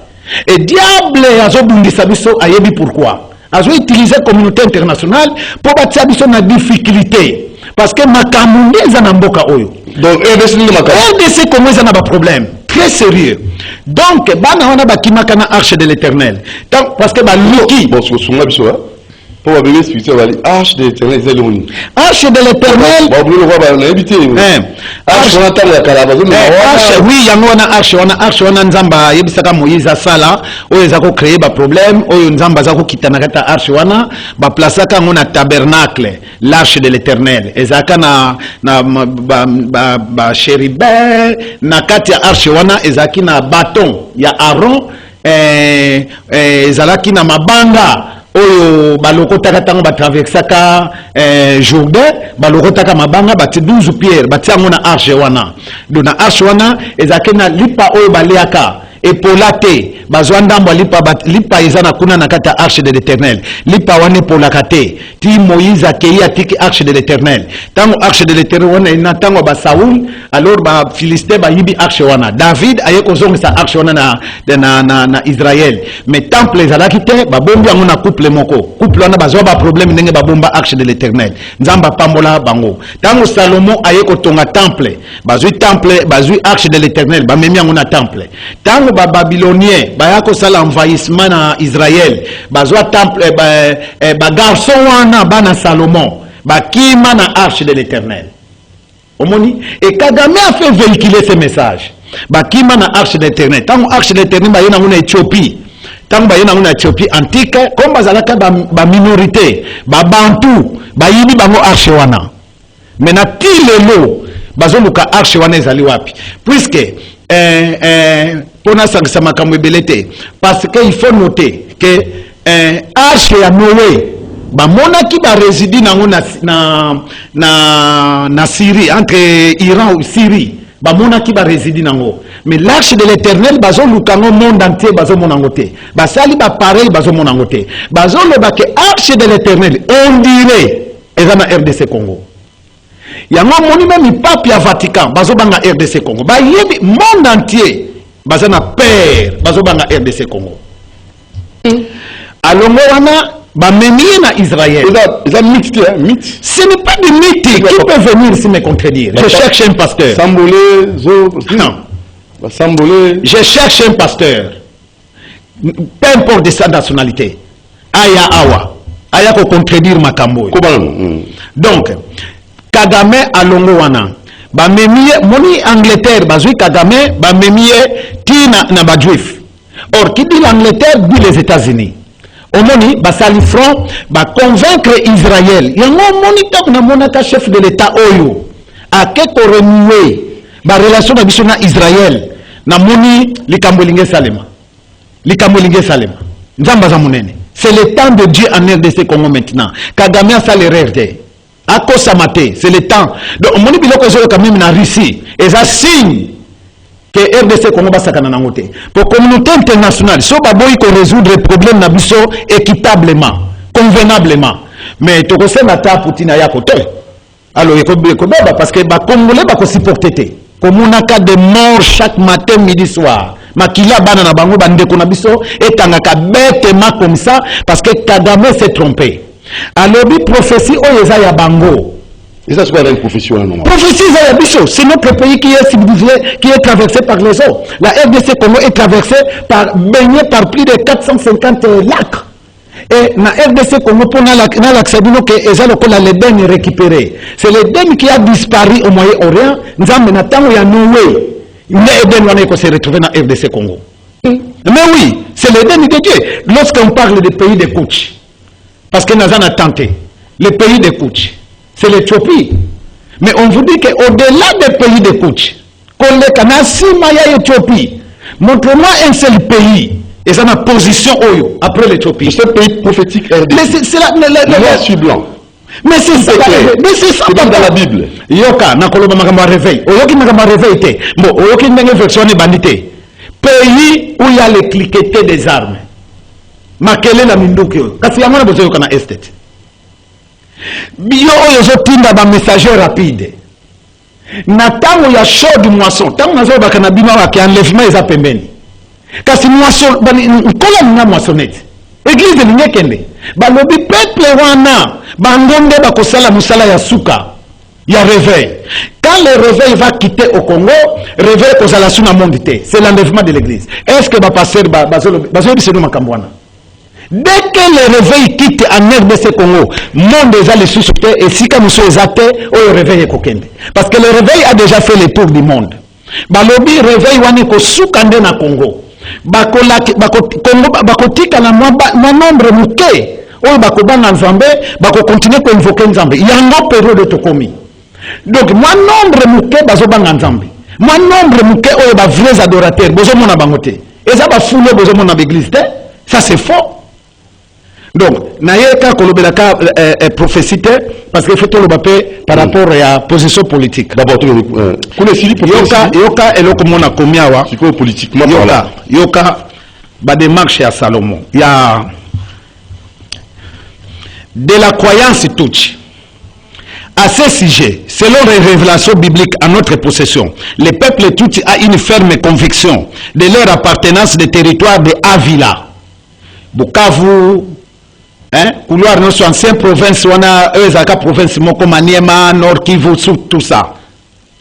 et diable azo bundisa biso ayebi pourquoi azo utiliser communauté internationale pour batia biso na difficulté parce que makambo nza na mboka oyo donc RDC comment ça n'a pas problème très sérieux donc bana wana bakimaka na arche de l'Éternel parce que ba loki bon sunga biso pour la Bible spirituelle, arche de l'Éternel, c'est l'uni. Arche de l'Éternel. Bon, vous le voyez, on a habité. Arche, on attend la calabasse. Oui, il y a une arche, on a nzamba, yebisaka Moïse sala, oyo zako créer ba problème, oyo nzamba zako kitanakata arche wana, ba placaka on a tabernacle, l'arche de l'Éternel. Ezaka na ba chérubin, na kati ya arche wana ezaki na bâton, ya Aaron, ezalaki na mabanga. Oyo balokotaka tango batraversaka Jourdain balokotaka mabanga bati 12 pierres bati yango na arche wana dona arche wana ezake na lipa oyo baleaka epolate bazwa ndambo lipa ezana kuna na kata arche de l'Éternel lipa wana epolaka te ti Moïse akei atiki arche de l'Éternel tango arche de l'Éternel wana ina tango ba Saoul alors ba Philistin ba yibi arche wana David aye kozongisa arche wana na Israël mais temple ezalaki te ba bombi yango na couple wana bazwa ba problème ndenge ba bomba arche de l'Éternel nzamba pambola bango tango Salomon aye kotonga temple bazui arche de l'Éternel ba memi yango na temple tango ba babylonien baya kosala envahissement na Israël bazwa temple ba garçon wana bana Salomon bakima na arche de l'Éternel omoni et Kagame a fait véhiculer ce message bakima na arche de l'Éternel tango arche de l'Éternel ba yena nguna Éthiopie tango ba yena nguna Éthiopie antique comme bazalaka ba minorité ba bantu ba yibi bango arche wana mais na tilelo bazoluka arche wana ezali wapi puisque pona sangisa makambo ebelete parce que il faut noter que arche ya Noé bamonaki ba résidi nango na Syrie entre Iran ou Syrie bamonaki ba résidi nango mais l'arche de l'Éternel bazoluka ngo monde entier bazomonango te basali ba pareil bazomonango te bazoloba ke arche de l'Éternel on dirait eza na RDC Congo yango moni même pape ya Vatican bazobanga RDC Congo ba yebi monde entier bazana père bazobanga RDC Congo alongo wana ba memi na Israël c'est un mythe mythe ce n'est pas du mythe qui peut venir ici me contredire je cherche un pasteur je cherche un pasteur peu importe de sa nationalité aya ko contredire makambo donc Kagame alongo wana ba memie moni Angleterre bazui Kagame ba memie tina na ba juif or qui dit l'Angleterre dit les États-Unis omoni ba sali front ba convaincre Israël yango moni tak na monaka chef de l'état oyo ake ko renouer ba relation na biso na Israël na moni likambo linge salema nzamba za munene c'est le temps de Dieu en RDC Congo maintenant Kagame a ça l'erreur à cause samate c'est le temps donc moni biloko zo quand même na Russie et ça signe que RDC Congo basakana nango te pour communauté internationale so baboyi ko résoudre le problème na biso équitablement convenablement mais to ko sema ta putina ya kote alors ko baba parce que ba congolais ba ko supporter te comme on a cas de mort chaque matin midi soir makila bana na bango bandeko na biso etangaka bêtement comme ça parce que Kagame s'est trompé. Alors, prophétie oyo ya bango. Et ça, c'est quoi une prophétie non? Prophétie ya biso, c'est notre pays qui est civilisé, qui est traversé par les eaux. La RDC Congo est traversée baignée par plus de 450 lacs. Et la RDC Congo pour l'accès que ezaloko l'Éden est récupéré. C'est l'Éden qui a disparu au Moyen-Orient. Nous avons maintenant ya Noé. L'Éden va se retrouver dans la RDC Congo. Mais oui, c'est l'Éden de Dieu. Lorsqu'on parle des pays de Kouch, parce que nous avons tenté, les pays de Kouch, c'est l'Éthiopie. Mais on vous dit qu'au-delà des pays de Kouch, qu'on les canassi maya Éthiopie, montre-moi un seul pays, et ça ma position après l'Éthiopie. C'est un pays prophétique RDC. Mais c'est moi je suis blanc. Mais c'est ça, dans la Bible. Yoka, nakoloba makamba réveil. Oyoki makamba réveil te. Bon, oyoki ndenge version bandité. Pays où il y a les cliquetés des armes. makele na minduki oyo kasi yango na bozoyoka na estate bio oyo ezotinda bamessager rapide na ntango ya show du moisson ntango nazolobaka na bino ake enlèvement eza pembeni kasi moisson nkola ninga moissonnete église elingi ekende balobi peuple wana bango nde bakosala mosala ya suka ya réveil. Quand le réveil va quitter au Congo, réveil kozala sous na monde te, c'est l'enlèvement de l'église. Est-ce que ba pasteur basolo makambwana? Dès que le réveil quitte en RDC Congo, monde déjà les sous-soutés et si comme nous athées, le réveil est kokende. Parce que le réveil a déjà fait le tour du monde. Balobi réveil wani ko soukande na Congo. Bakotika na nombre muke. Oyo bakobanga nzambe, bako continuer ko invoquer nzambe. Yango période to komi. Donc moi nombre muke bazobanga nzambe. Moi nombre muke oyo ba vrais adorateurs, bozo mona bangote. Et ça ba foule bozo mona l'église te. Ça c'est faux. Donc, naïeka kolobelaka prophétie parce que faut le bapé par rapport à la position politique. D'abord, yoka eloko mona komiawa. Politiquement yoka ba démarche à Salomon. Il y a de la croyance touche. À ce sujet, selon les révélations bibliques à notre possession, le peuple touche a une ferme conviction de leur appartenance des territoires de Avila, Bukavu, couloir nos anciennes provinces, on a Ezaka province Moko Maniema, Nord Kivu, tout ça,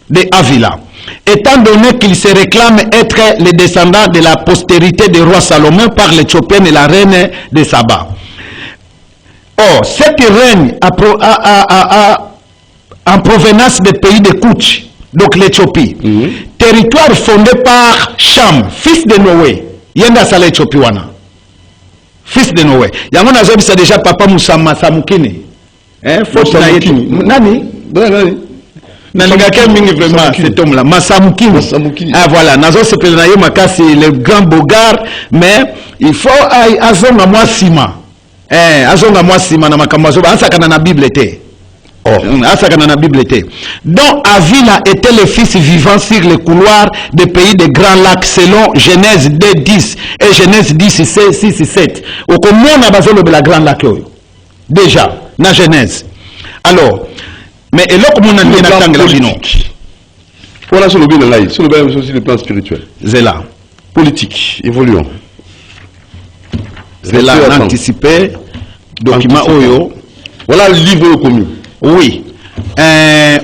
de Avila. Étant donné qu'ils se réclament être les descendants de la postérité du roi Salomon par l'Éthiopienne et la reine de Saba. Or, cette reine en provenance des pays de Kouch, donc l'Éthiopie, territoire fondé par Cham, fils de Noé, Yenda Sala Éthiopie wana. Fils de Noé. Yango nazobi c'est déjà papa Masamukini. Faut nani? Nalingaka mingi vraiment cet homme là, Masamukini. Ah voilà, nazo se plenaye makasi le grand bogard, mais il faut azonga moi sima. Azonga moi sima na makambo azoba ansaka na Bible te. Donc Avila était le fils vivant sur le couloir des pays des Grands Lacs selon Genèse 2:10 et Genèse 10:6-7. Au comment on a basé le Grand Lac déjà na Genèse. Alors, mais et là comment on a bien attendu la bino. Voilà sur le bien là, sur le plan spirituel. C'est là. Politique, évoluons. C'est là anticipé document oyo. Voilà le livre commun. Oui.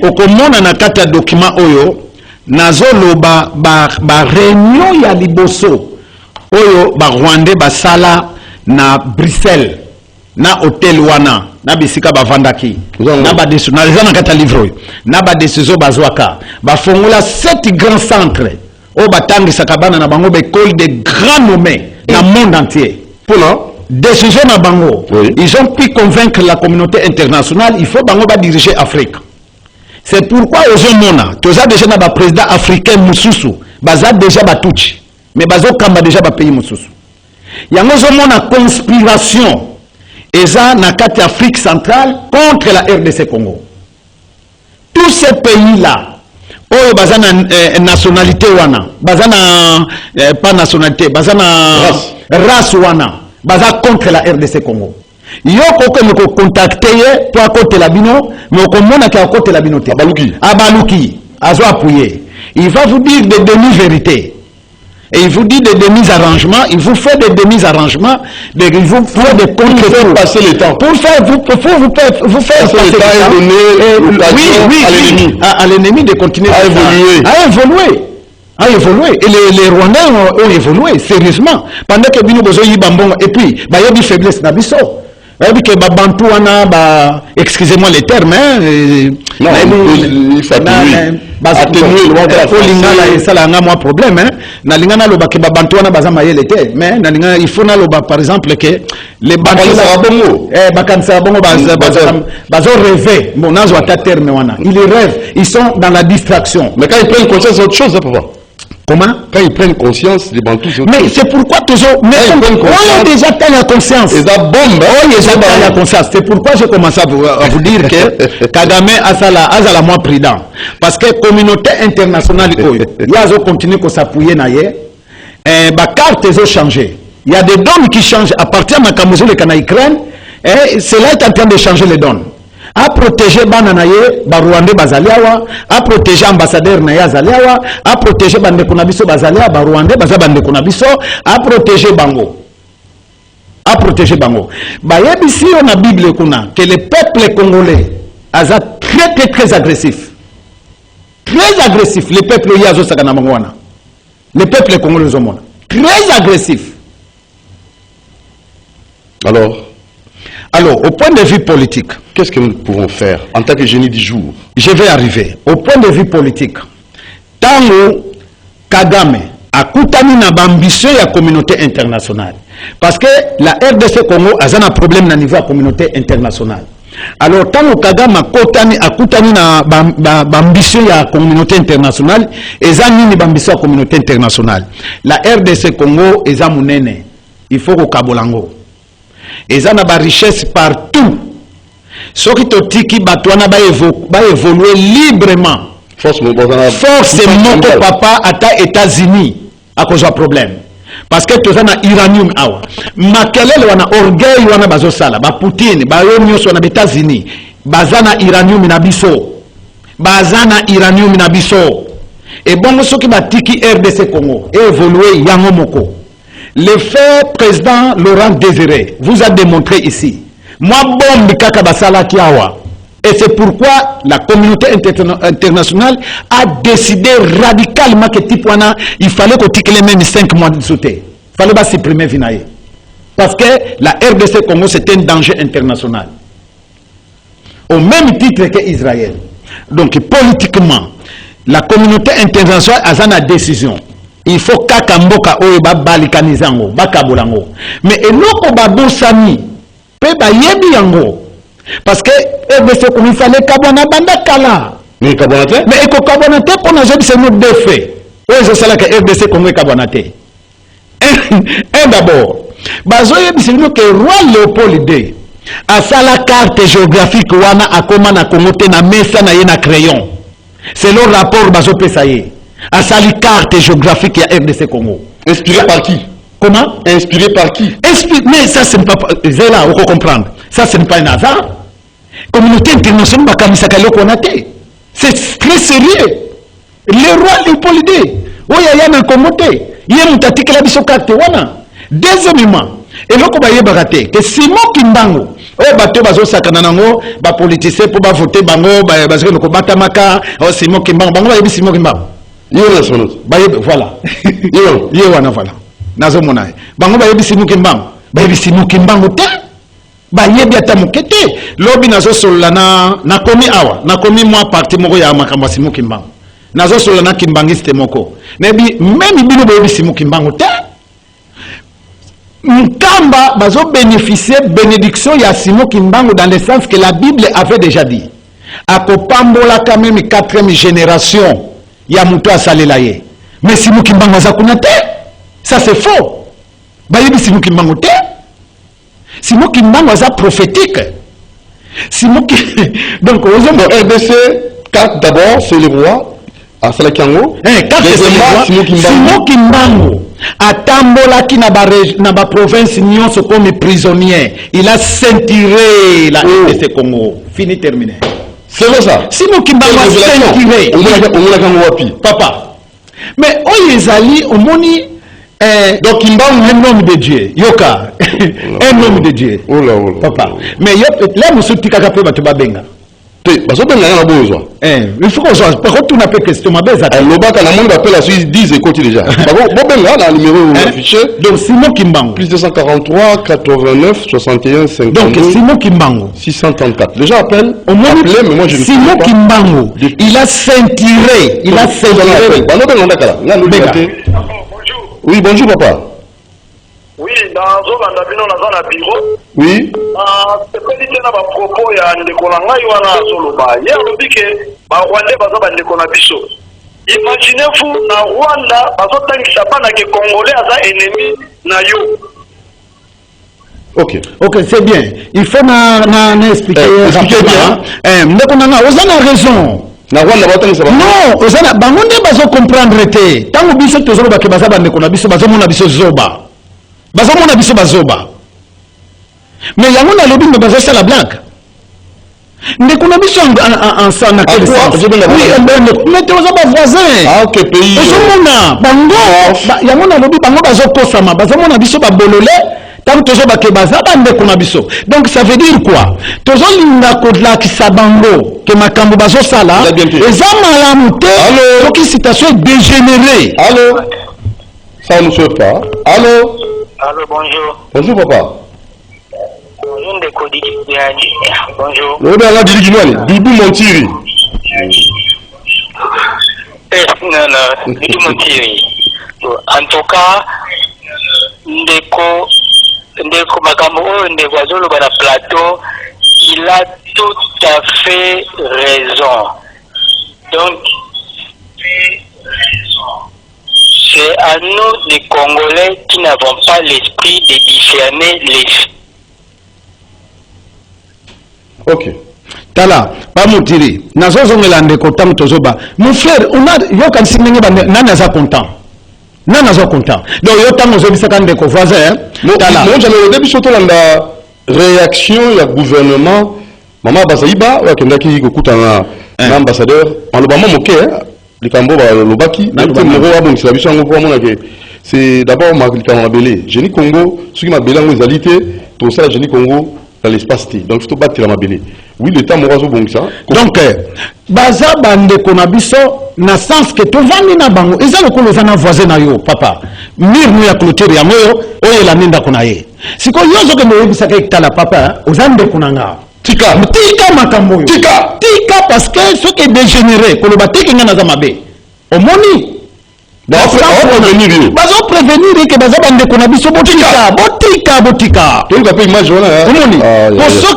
Okomona na kata document oyo nazoloba ba réunion ya liboso oyo ba Rwandais basala na Bruxelles na hôtel wana na bisika bavandaki na ba décision na les na kata livre oyo na ba décision bazwaka ba fongola 7 grands centres o batangisa kabana na bango école de grands nommés dans le monde entier. Pour décision à Bango, oui. Ils ont pu convaincre la communauté internationale, il faut Bango va diriger l'Afrique. C'est pourquoi aux Mona, tu as déjà un président africain Moussoussou, Baza déjà Batouchi, mais Bazo Kamba déjà un pays Moussoussou. Il y a une conspiration, et ça, dans l'Afrique centrale, contre la RDC Congo. Tous ces pays-là, oh, Bazana nationalité wana, Bazana pas nationalité, Bazana race wana. Baza contre la RDC Congo. Yoko que nous contacter pour côté la bino, mais au commun qui a côté la binoté. Abalouki, azo appuyé. Il va vous dire des demi-vérités. Et il vous dit des demi-arrangements, il vous fait des demi-arrangements, il vous fait des contre passer le temps. Pour faire vous faire passer le temps. Oui, à l'ennemi de continuer à évoluer. A évolué et les Rwandais ont évolué sérieusement pendant que Bino Bozo y bambon et puis bah y a des faiblesses nabiso et que Babantou ana excusez-moi les termes non il faut atténuer le ça là un problème na lingana lo ke Babantou ana bazama yelete mais na lingana il faut na lo par exemple que les Bantou bakansa bongo bazo rêver bon nazo à terme wana ils rêvent ils sont dans la distraction mais quand ils prennent conscience d'autre chose papa. Comment? Quand ils prennent conscience, les Bantous... Mais c'est pourquoi toujours... Mais on a déjà tellement la conscience. Et la bombe... Oh, il y a déjà la conscience. C'est pourquoi j'ai commencé à vous dire que Kagame a la moins prudent. Parce que la communauté internationale, il y a continué à s'appuyer. Les cartes ont changé. Il y a des donnes qui changent à partir de Makamouzou et Kanaïkren, et cela est en train de changer les donnes. À protéger Bananaye, Barouandé Bazaliawa, à protéger ambassadeur Naya Zaliawa, à protéger Bande Kunabiso Bazalia, Barouandé Bazabande Kunabiso, à protéger Bango. À protéger Bango. Ici, on a Bible que le peuple congolais est très agressif. Très agressif, le peuple Yazo Sakanamangwana. Le peuple congolais très agressif. Alors, au point de vue politique, qu'est-ce que nous pouvons faire en tant que génie du jour? Je vais arriver. Au point de vue politique, Tango Kagame a coutani na ambition de la communauté internationale. Parce que la RDC Congo a un problème au niveau de la communauté internationale. Alors, Tango Kagame a coutani na ambition de la communauté internationale, et ça ni ambition de la communauté internationale. La RDC Congo est munene. Il faut que Kabolango. Et ça a des richesses partout. Ce qui tiki batouana va évoluer librement. Forcément, mon papa à les États-Unis à cause du problème. Parce que tout ça na uranium awa. Makelele wana orgueil wana bazosala. Ba Poutine, ba Union sur les États-Unis. Bazana uranium na biso. Bazana uranium na biso. Et bon ce qui va tiki RDC Congo évoluer yango moko. Le fait président Laurent Désiré vous a démontré ici. Moi, bombe kaka basala kiawa. Et c'est pourquoi la communauté internationale a décidé radicalement que Tipwana, il fallait qu'on tique les mêmes 5 mois de sauter. Il fallait pas supprimer Vinaye. Parce que la RDC Congo, c'est un danger international. Au même titre que Israël. Donc, politiquement, la communauté internationale a une décision. Il faut kakamboka oeba balikanizango bakabolango mais eloko babosani pe bayebi yango parce que RDC comme il fallait kabona banda kala mais kabonate mais eko kabonate pour na jebi c'est notre défait ouais c'est ça là que RDC comme kabonate et d'abord bazo yebi c'est que roi Léopold II a sa la carte géographique wana akoma na Congo na mesa na ye na crayon c'est le rapport bazo pesaye à sa carte géographique à RDC Congo. Inspiré par qui? Comment? Inspiré par qui? Mais ça, c'est pas... Là, on peut comprendre. Ça, ce n'est pas un hasard. Communauté internationale, c'est très sérieux. Le roi Léopold II, il y a un communauté. Il y a un tatique la biso carte. Deuxièmement, et là, on va barater que Simon Kimbango, bateau bazo sakananango, ba politicien pour ba voter bango, parce que nous combattons maka, Simon Kimbango, bango ba Simon Kimbango. Voilà. Voilà. Nazo monaye. Bango ba yebi Simon Kimbango. Ba yebi Simon Kimbango te. Ba yebi atamukete. Lobi nazo solana na komi awa. Na komi moi parti moko ya makamba Simon Kimbango. Nazo solana Kimbangiste moko. Nebi même bino ba yebi Simon Kimbango te. Nkamba bazo bénéficier bénédiction ya Simon Kimbango dans le sens que la Bible avait déjà dit. Akopambola quand même 4e génération. Ya muto asalela ye. Mais Simon Kimbango azakuna te. Ça c'est faux. Bayebi Simon Kimbango te. Simon Kimbango aza prophétique. Simon donc aux hommes RDC 4 d'abord c'est le roi asala kiango. 4 c'est le roi Simon Kimbango atambola ki na ba province nyonso comme prisonnier. Il a ceinturé la RDC Congo. Fini terminé. C'est ça. Simon Kimbango a ceinturé. Papa. Mais Oyezali, au moni, donc Kimbango est un homme de Dieu. Yoka, un homme de Dieu. Papa. Mais là, nous sommes tous les gens. Il faut qu'on soit. Par contre, on n'a pas de question. Le appelle la Suisse 10 écoutes déjà. Le numéro affiché. Donc, Simon Kimbango. Plus 243 89 61 52. Donc, Simon Kimbango. 634. Les gens appellent. Mais moi, je ne Simon Kimbango. Il a ceinturé. Il a ceinturé. Oui, bonjour, papa. Oui, dans Zolanda Bino, dans un bureau. Oui. C'est pas dit qu'il y a un propos, il y a un décollant, il y a un soloba. Il y a un dit que Rwanda va un décollant biso. Imaginez-vous, dans Rwanda, parce que ça pas que Congolais a un ennemi na yo. Ok, c'est bien. Il faut expliquer. Expliquer bien. Mais on a raison. Non, on a comprendre. Tant que biso tozolo ba ke bazaba ndeko na biso bazomona biso zoba. bazomona biso bazoba mais yango na lobi me bazosa la blague ndeko na biso en na quel sens mais tu as voisin quel pays ozomona bango yango na lobi bango bazokosama bazomona biso babolole tant que je baza bandeko na biso. Donc ça veut dire quoi? Tozo linga kodla ki sabango que makambo bazo sala eza malamu te donc situation est dégénérée. Allô? Ça ne se pas. Allô? Allô, bonjour. Bonjour papa. Bonjour ndeko Didi. Bonjour. Le bela Didi Kinwani, Dudu Montiri. Non, Dudu Montiri. En tout cas, ndeko makambo ndeko azolo bana plateau, il a tout à fait raison. Donc c'est à nous les Congolais qui n'avons pas l'esprit de discerner les. Ok. Tala, pas montiri. Nazo zongela ndeko tam tozoba. Mon frère, on a yo kan sinenge bande nana za content. Nana za content. Donc yo tam ozo bisaka ndeko voisin. Tala. Moi j'avais au début surtout la réaction ya gouvernement. Mama Basaïba wa kendaki kokuta na ambassadeur. En le moment moké likambo ba lobaki na moro wa bon c'est biso ngo pour mona que c'est d'abord ma likambo belé. Génie Congo, ceux qui m'a belé ngo ezalité, tout ça Génie Congo dans l'espace T. Donc il faut battre la mabélé. Oui, le temps morazo bon ça. Donc baza bande konabiso na sens que to vandi na bango eza lokolo za na voisin na yo papa. Mir mu ya clôture ya moyo oyo la nenda konaye. Siko yozo ke moyo bisaka ikitala papa ozande kunanga. Tika makambo. Tika parce que ce qui est dégénéré koloba tiki ngana za mabe. Omoni bazo prévenir que baza bande konabiso botika. Tu as pas image là. Omoni. Pour ceux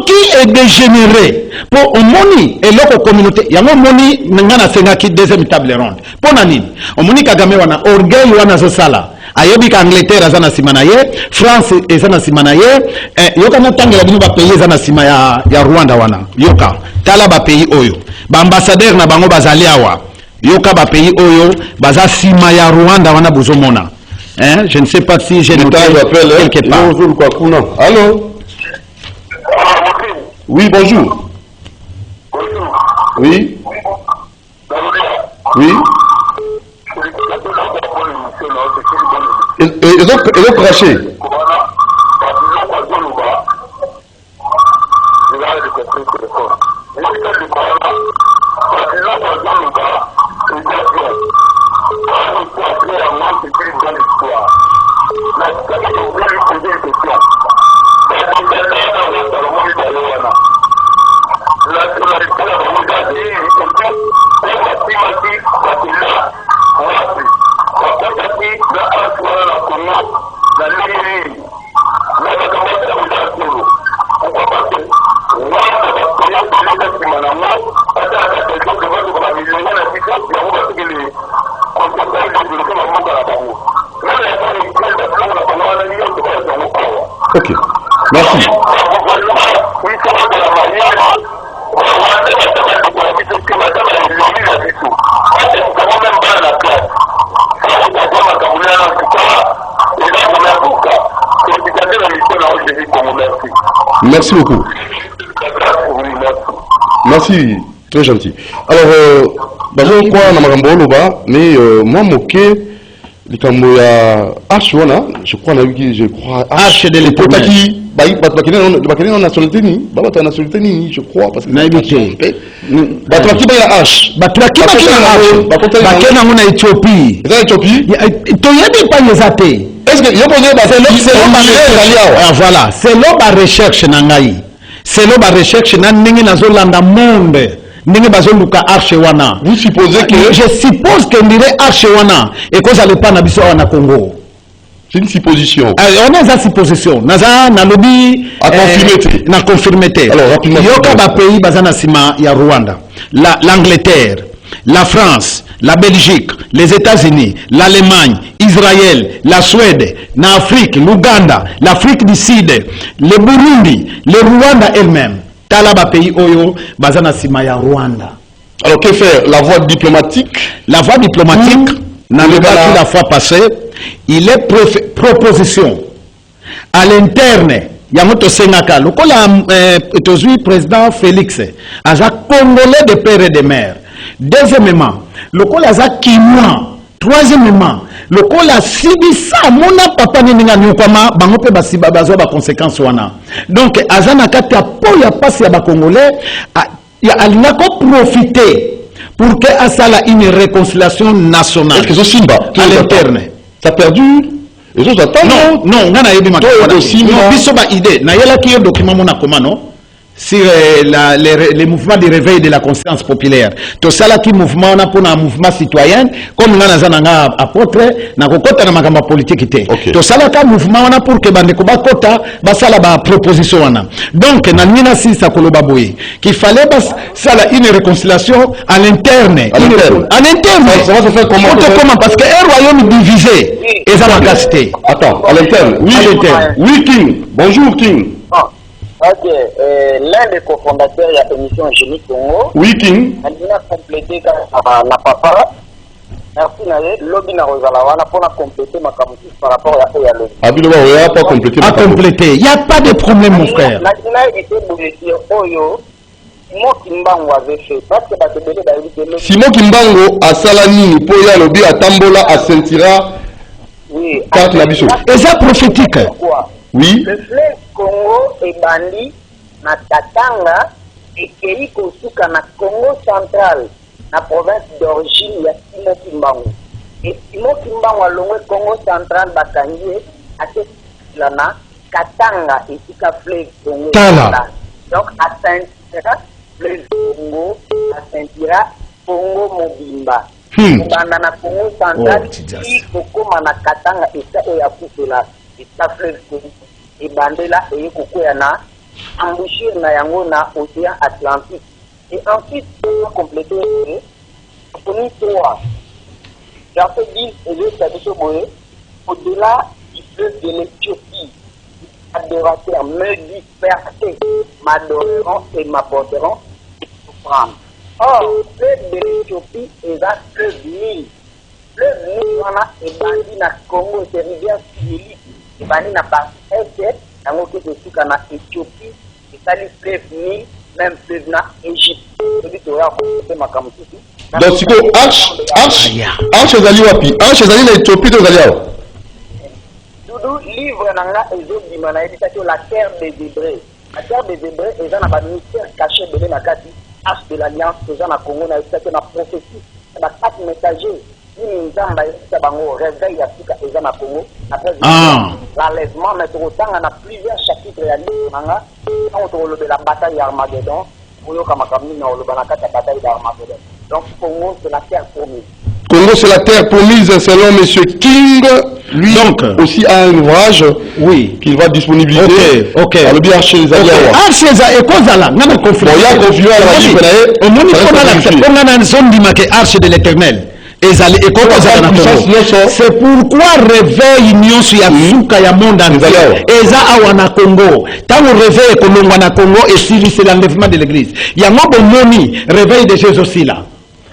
qui est dégénéré pour omoni et l'autre communauté yango moni ngana senga ki deuxième table ronde. Pour nani? Omoni Kagame wana orgueil wana zo sala. Ayebi ka Angleterre azana simana ye, France ezana simana ye, yoka na tangela bino ba pays ezana sima ya Rwanda wana. Yoka tala ba pays oyo. Ba ambassadeur na bango bazali awa. Yoka ba pays oyo baza sima ya Rwanda wana bozomona. Je ne sais pas si j'ai noté quelque part. Allô? Oui, bonjour. Oui. Oui. Ils ont craché. Ok, merci. Merci beaucoup. Merci, très gentil. Alors, quoi, mais moi, moqué. Je crois H de l'époque qui nationalité ni je crois parce que Éthiopie est-ce que voilà c'est l'oba recherche nangai c'est l'oba recherche nan ningi nazolanda monde. Vous supposez que... Je suppose que dirait Archewana et que ça n'est pas nabiso en Congo. C'est une supposition. On a une supposition. Naza na lobby na confirmé. Alors rapidement. Yoka ba pays bazana sima ya Rwanda, l'Angleterre, la France, la Belgique, les États-Unis, l'Allemagne, Israël, la Suède, l'Afrique, l'Ouganda, l'Afrique du Sud, le Burundi, le Rwanda elle-même. Talaba pays oyo bazana sima ya Rwanda. Alors que faire? La voie diplomatique? La voie diplomatique, n'a pas la fois passée, il est proposition à l'interne yango tosengaka lokola tozwi président Félix aza congolais de père et de mère. Deuxièmement, lokola aza kinois. Troisièmement, lokola sibisa mona papa ninga nyokama bango pe basiba bazwa ba conséquences wana. Donc aza na kati ya po ya pasi ya ba congolais alina ko profiter pour que asala une réconciliation nationale. Est-ce que Simba à l'interne ça a perdu? Les autres attendent. Non, ngana yebi makona. Non, biso ba idée. Na yela ki document mona koma non? Sur les mouvements de réveil de la conscience populaire. Tout ça là qui mouvement on a pour un mouvement citoyen comme ngana zananga apôtre na kokota na makamba politiqueité. Tout ça là comme mouvement on a pour que bande ko ba kota ba sala ba proposition wana. Donc na nina si ça koloba boye qu'il fallait ba sala une réconciliation à l'interne. À l'interne. Ça va se faire comment? Parce que un royaume divisé et ça va gasté. Attends, à l'interne. Oui, à l'interne. Oui King. Bonjour King. Ok, l'un des cofondateurs de la commission Génie Congo. Oui, King. On a complété na papa. Merci Naye. Lobby na Rosalawana pour compléter ma campus par rapport à la lobby. Abiloba, on n'a pas complété. À compléter. Il n'y a pas de problème, mon frère. Maintenant, il était bouletier Oyo. Simon Kimbango avait fait. Parce que c'est belé d'ailleurs. Simon Kimbango a Salani, pour y lobby à Tambola, à Sentira. Oui. Carte la bichou. Et ça prophétique. Oui. Le fleuve Congo et Bandi na Katanga et Keiko Suka na Congo central na province d'origine ya Simon Kimbango. Et Simon Kimbango a longé Congo central bakangie à ce na Katanga et Suka fleuve Congo. Donc à Saint-Tira, fleuve Congo, à Saint-Tira, Congo Mobimba. Banda na Congo central qui kokoma na Katanga et ça et à Kufela et ça fleuve Congo. Et Bandela et Kokoyana embouchure na yango na océan Atlantique. Et ensuite, on a complété on a 3. Verset 10 et 2, au-delà du fleuve de l'Éthiopie, adorateurs me disperser, m'adoreront et m'apporteront souffrance. Or, le fleuve de l'Éthiopie est un fleuve Nil. Fleuve Nil, on a et Bandi na Congo, c'est rivière Sibélie. Et Bandi na pas Est, yango ke tosuka na Éthiopie, et ça les fleuve Nil, même fleuve na Égypte. Donc, si vous Arche ezali wapi? Arche ezali na Éthiopie to ezali awa? Doudou, livre nanga ezobima na yebisaki la terre des Hébreux. La terre des Hébreux eza na ba mystère caché belé na kati Arche de l'Alliance eza na Congo na yebisaki na prophétie ba 4 messagers ni nzamba yebisa bango réveil ya suka eza na Congo après l'enlèvement mais tokotanga na plusieurs chapitres ya livre nanga on tolobela la bataille ya Armageddon oyoka makambo na oloba na kati ya bataille d'Armageddon. Donc Congo c'est la terre promise. Congo c'est la terre promise selon monsieur King. Lui donc aussi a un ouvrage qu'il va disponibiliser. Alors bien chez les alliés. Chez les Ekozala, nana conflit. Bon, il y a conflit à la vie. Au monde on a une zone d'immaqué arche de l'Éternel. C'est pourquoi réveil nyonso ya suka ya monde entier eza awana Congo. Tant le réveil kolongwa na Congo et c'est l'enlèvement de l'église. Ya ngobo moni réveil de Jésus aussi là.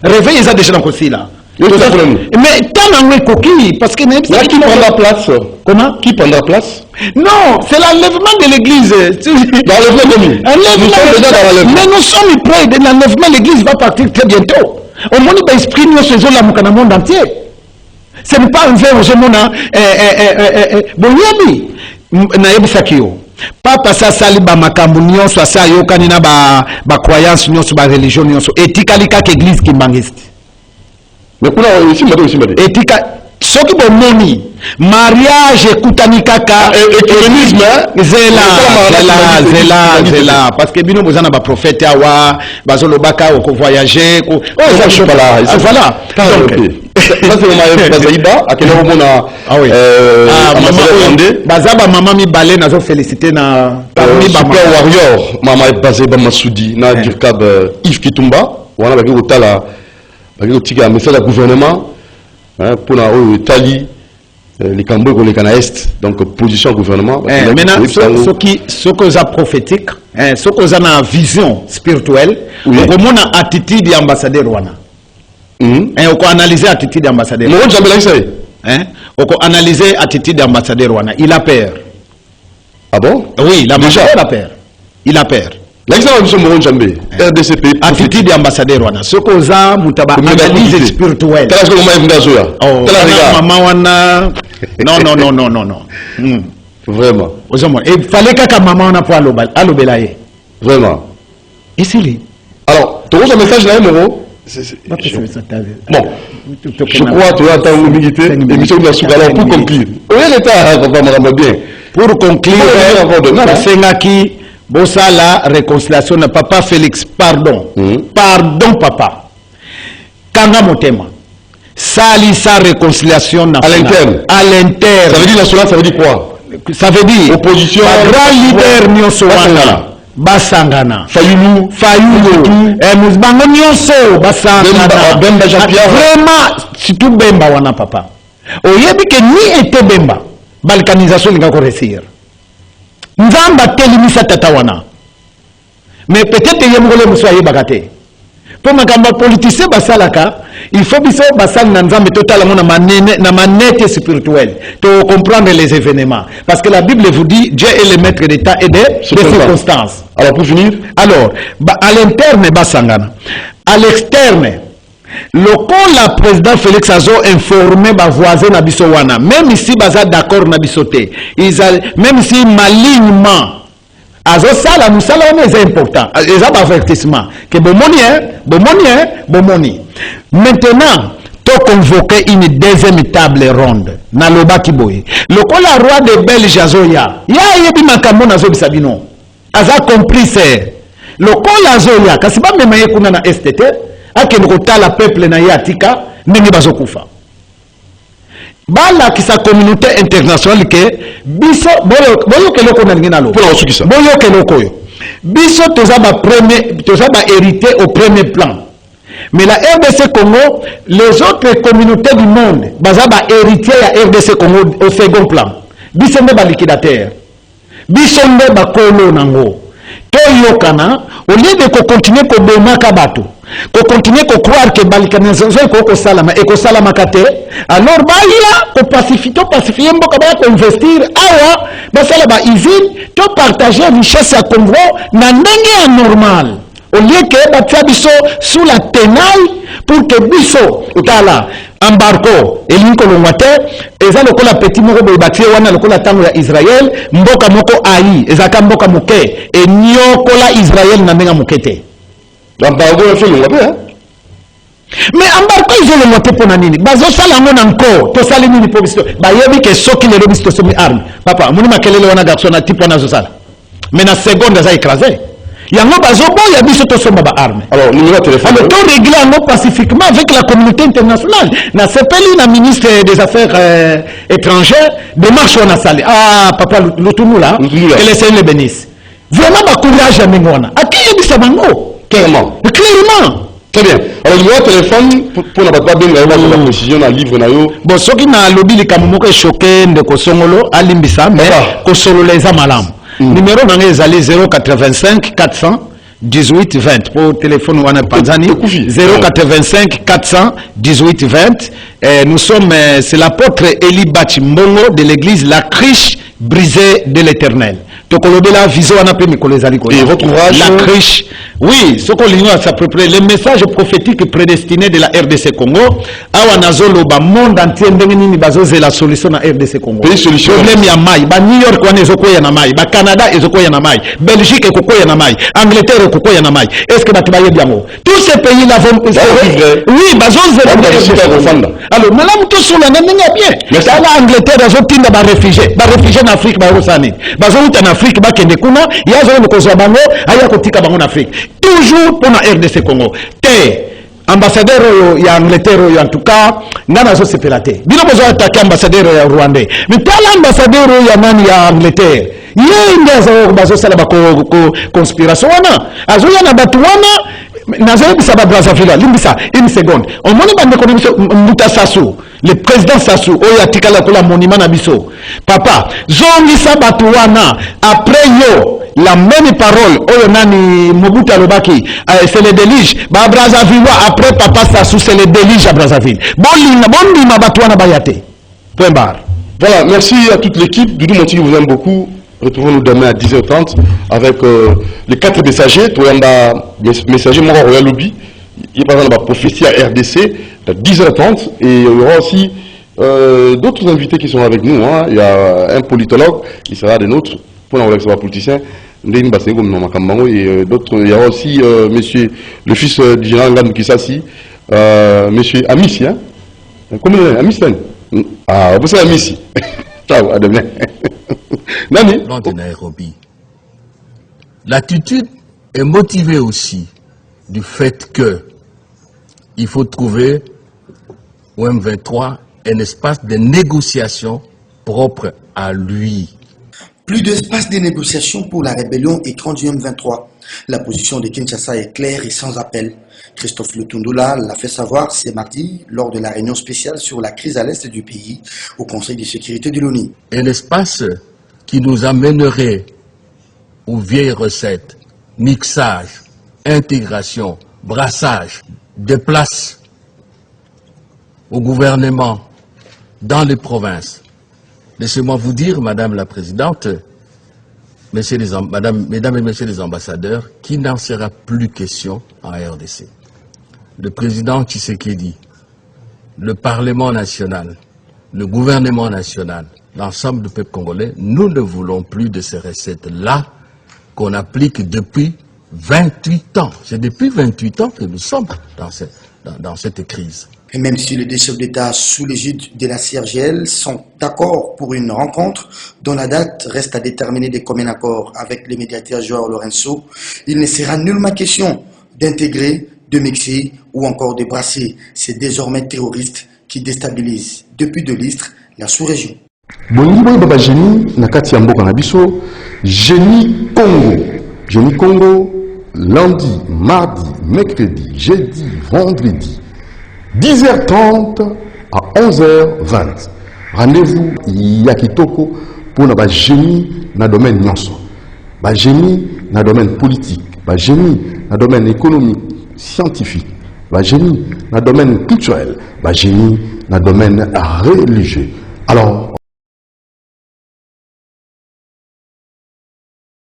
Réveil eza déjà dans aussi là. Mais tant en coquille parce que qui prend la place? Comment? Qui prend la place? Non, c'est l'enlèvement de l'église. Mais nous sommes près de l'enlèvement de l'église va partir très bientôt. Au monde d'esprit nous faisons la mouka dans le monde entier. Ce n'est pas un verre au monde bonyebi na yebisakio. Papa ça sali ba makambu nyonso asa yokani na ba croyance nyonso ba religion nyonso etikali ka église kimbangiste. Mais kuna aussi mbade etika soki bomoni mariage ekutani kaka écuménisme zela parce que bino bozana ba prophète awa bazolobaka ko voyager ko voilà ça c'est ma bazaïba à quel moment bazaba maman mi balé nazo féliciter na super warrior mama bazaïba Massoudi na dirkab Yves Kitumba wana baki kotala baki kotika message du gouvernement pour la Italie les Cambodges pour les Est donc position gouvernement maintenant ce que ça prophétique ce que ça na vision spirituelle comment na attitude d'ambassadeur wana on peut analyser attitude d'ambassadeur analyser attitude d'ambassadeur wana, il a peur. Ah bon? Oui, l'ambassadeur a peur. Il a peur. L'exemple de Moron Djambé, RDCP. Attitude d'ambassadeur wana. Ce qu'on a, mutaba analyse spirituelle. Quel est-ce que vous maman wana. Non. Vraiment. Il fallait que maman wana pour alobelaye. Vraiment. Et c'est lui. Alors, tu as un message là, Moro? Bon, je crois que tu as une humilité, émission de la Sougala pour conclure. Oui, l'État va bien. Pour conclure, Sengaki, Bossa la réconciliation de Papa Félix, pardon. Pardon, Papa. Kanga Motema. Sali sa réconciliation à l'interne. À l'interne. Ça veut dire national, ça veut dire quoi? Ça veut dire opposition. Grand leader Nyosowanga. Basangana. Fayulu. Bango Nyonso. Basangana. Bemba Jean-Pierre. Vraiment, surtout Bemba wana papa. Oyebi ke ni ete Bemba. Balkanisation n'est pas réussir. Nzamba telimisa tata wana. Mais peut-être que yemgole musoye bagate. Pour makamba politicien basalaka, il faut biso basal na nzambe totalement na manette spirituelle. To comprendre les événements parce que la Bible vous dit Dieu est le maître d'état et des circonstances. Alors pour finir, à l'interne basangana. À l'externe la président Félix Azo informé ba voisin na biso wana, même ici baza d'accord na bisoté. Même si malignement Azo sala musala wana est important. Ils ont avertissement que bomoni. Maintenant, to convoquer une deuxième table ronde na lobaki boye. La roi de Belge Azoya. Ya yebi makambo na zo bisabino. Aza compris c'est. Lokola Azoya kasiba mema yekuna na STT. Ake nukotala peuple na yatika ndenge bazokufa. Bala kisa communauté internationale ke biso boyo keloko na ngina lo. Boyo keloko yo. Biso toza ba hérité au premier plan. Mais la RDC Congo, les autres communautés du monde, baza ba héritier ya RDC Congo au second plan. Biso ne ba liquidateur. Biso ne ba kolo nango. To yokana au lieu de continuer ko boma kabato. Qu'on continue à croire que balkanisation est salama et que salama kate alors baila ko pacifier mboka ba ko investir awa ba sala ba usine to partager richesse à Congo na ndenge normal au lieu que ba biso sous la tenaille pour que biso utala embarco elinko longwate eza lokola petit moko boy batie wana lokola tango ya Israël mboka moko ai ezaka mboka moke e nyokola Israël na ndenge mokete. L'embargo est fait le hein? Mais embargo ils ont le moté pour nanini. Bazo sala ngona encore. To sala nini pour bisto. Ba yebi ke soki le bisto somi arme. Papa, muni makelele wana garçon na tipo na zo sala. Mais na seconde ça écrasé. Yango bazo bo ya biso to soma ba arme. Alors, numéro de téléphone. Alors, to régler en pacifiquement avec la communauté internationale. Na sepeli na ministre des affaires étrangères démarche on a salé. Ah papa l'outumu là. Que les Seigneur le bénisse. Vraiment ba courage à mingona. Aki yebisa bango. Clairement. Très bien. Alors, numéro de téléphone pour ne pas bien la précision dans le livre. Bon, ce qui n'a lobby les Kamomoko est choqué de Kosongolo, à Limbisa, mais Kosolo les Amalam. Numéro dans les allées 085 400 18 20 pour téléphone Wana Panzani 085 400 18 20. Nous sommes, c'est l'apôtre Eli Bachimbongo de l'église La Criche brisée de l'Éternel. Et votre ouvrage La Criche, oui, ce qu'on l'ignore, c'est à peu près les messages prophétiques prédestinés de la RDC Congo. Awanazolo, ba monde entier, ndengeni bazoze la solution na RDC Congo. Pays solution. Problème ya mai, ba New York wane ezoko ya na mai, ba Canada ezoko ya na mai, Belgique ekoko ya na mai, Angleterre ekoko ya na mai. Est-ce que batu baye bien? Tous ces pays là vont oui, bazoze la alors, madame tout sur la nene bien. Mais ça la Angleterre azotinda ba réfugiés en Afrique ba osani. Bazout en Afrique ba kende kuna, ya zo no kozwa bango, aya kotika bango en Afrique. Toujours pour la RDC Congo. Ambassadeur ya Angleterre en tout cas, nana zo sepelate. Bino besoin attaquer ambassadeur ya Rwandais. Mais tel ambassadeur ya nani ya Angleterre. Yeye ndio bazo sala ba conspiration wana. Azo yana batu wana nazoyebi saba Brazzaville limbisa une seconde. On moni bande ko Mbuta Sassou, le président Sassou oyo atikala kola monument na biso. Papa, zongisa batu wana après yo la même parole oyo nani Mobutu alobaki c'est le délige ba Brazzaville après papa Sassou c'est le délige à Brazzaville. Bondima batu wana bayate. Point barre. Voilà, merci à toute l'équipe. Doudou Monti vous aime beaucoup. Retrouvons-nous demain à 10h30 avec les 4 messagers. Toi, on a messager Mora Royal Lobby. Il y a prophétie à RDC à 10h30. Et il y aura aussi d'autres invités qui sont avec nous. Hein. Il y a un politologue qui sera des nôtres. Pour un politicien. Et d'autres, il y aura aussi monsieur, le fils du général Ngannou Kisasi, monsieur Amissi. Hein? Comment il est Amissi? Ah, vous savez Amissi. Ciao, à demain. Nani? De Nairobi. L'attitude est motivée aussi du fait que il faut trouver au M23 un espace de négociation propre à lui. Plus d'espace de négociation pour la rébellion écran du M23. La position de Kinshasa est claire et sans appel. Christophe Lutundula l'a fait savoir ce mardi lors de la réunion spéciale sur la crise à l'est du pays au Conseil de sécurité de l'ONU. Un espace qui nous amènerait aux vieilles recettes, mixage, intégration, brassage, de place au gouvernement dans les provinces. Laissez-moi vous dire, Madame la Présidente, Mesdames et Messieurs les ambassadeurs, qu'il n'en sera plus question en RDC. Le président Tshisekedi, le Parlement national, le gouvernement national, l'ensemble du peuple congolais, nous ne voulons plus de ces recettes-là qu'on applique depuis 28 ans. C'est depuis 28 ans que nous sommes dans cette crise. Et même si les deux chefs d'État sous l'égide de la CIRGL sont d'accord pour une rencontre dont la date reste à déterminer de commun accord avec les médiateurs Joao Lorenzo, il ne sera nullement question d'intégrer, de mixer ou encore de brasser ces désormais terroristes qui déstabilisent depuis de l'Istre la sous-région. Bongi boy baba Génie na kati ya mboka na biso Génie Congo. Génie Congo lundi, mardi, mercredi, jeudi, vendredi 10h30 à 11h20. Rendez-vous Yakitoko pour na génie na domaine nyonso. Ba génie na domaine politique, ba génie na domaine économique, scientifique, ba génie na domaine culturel, ba génie na domaine religieux. Alors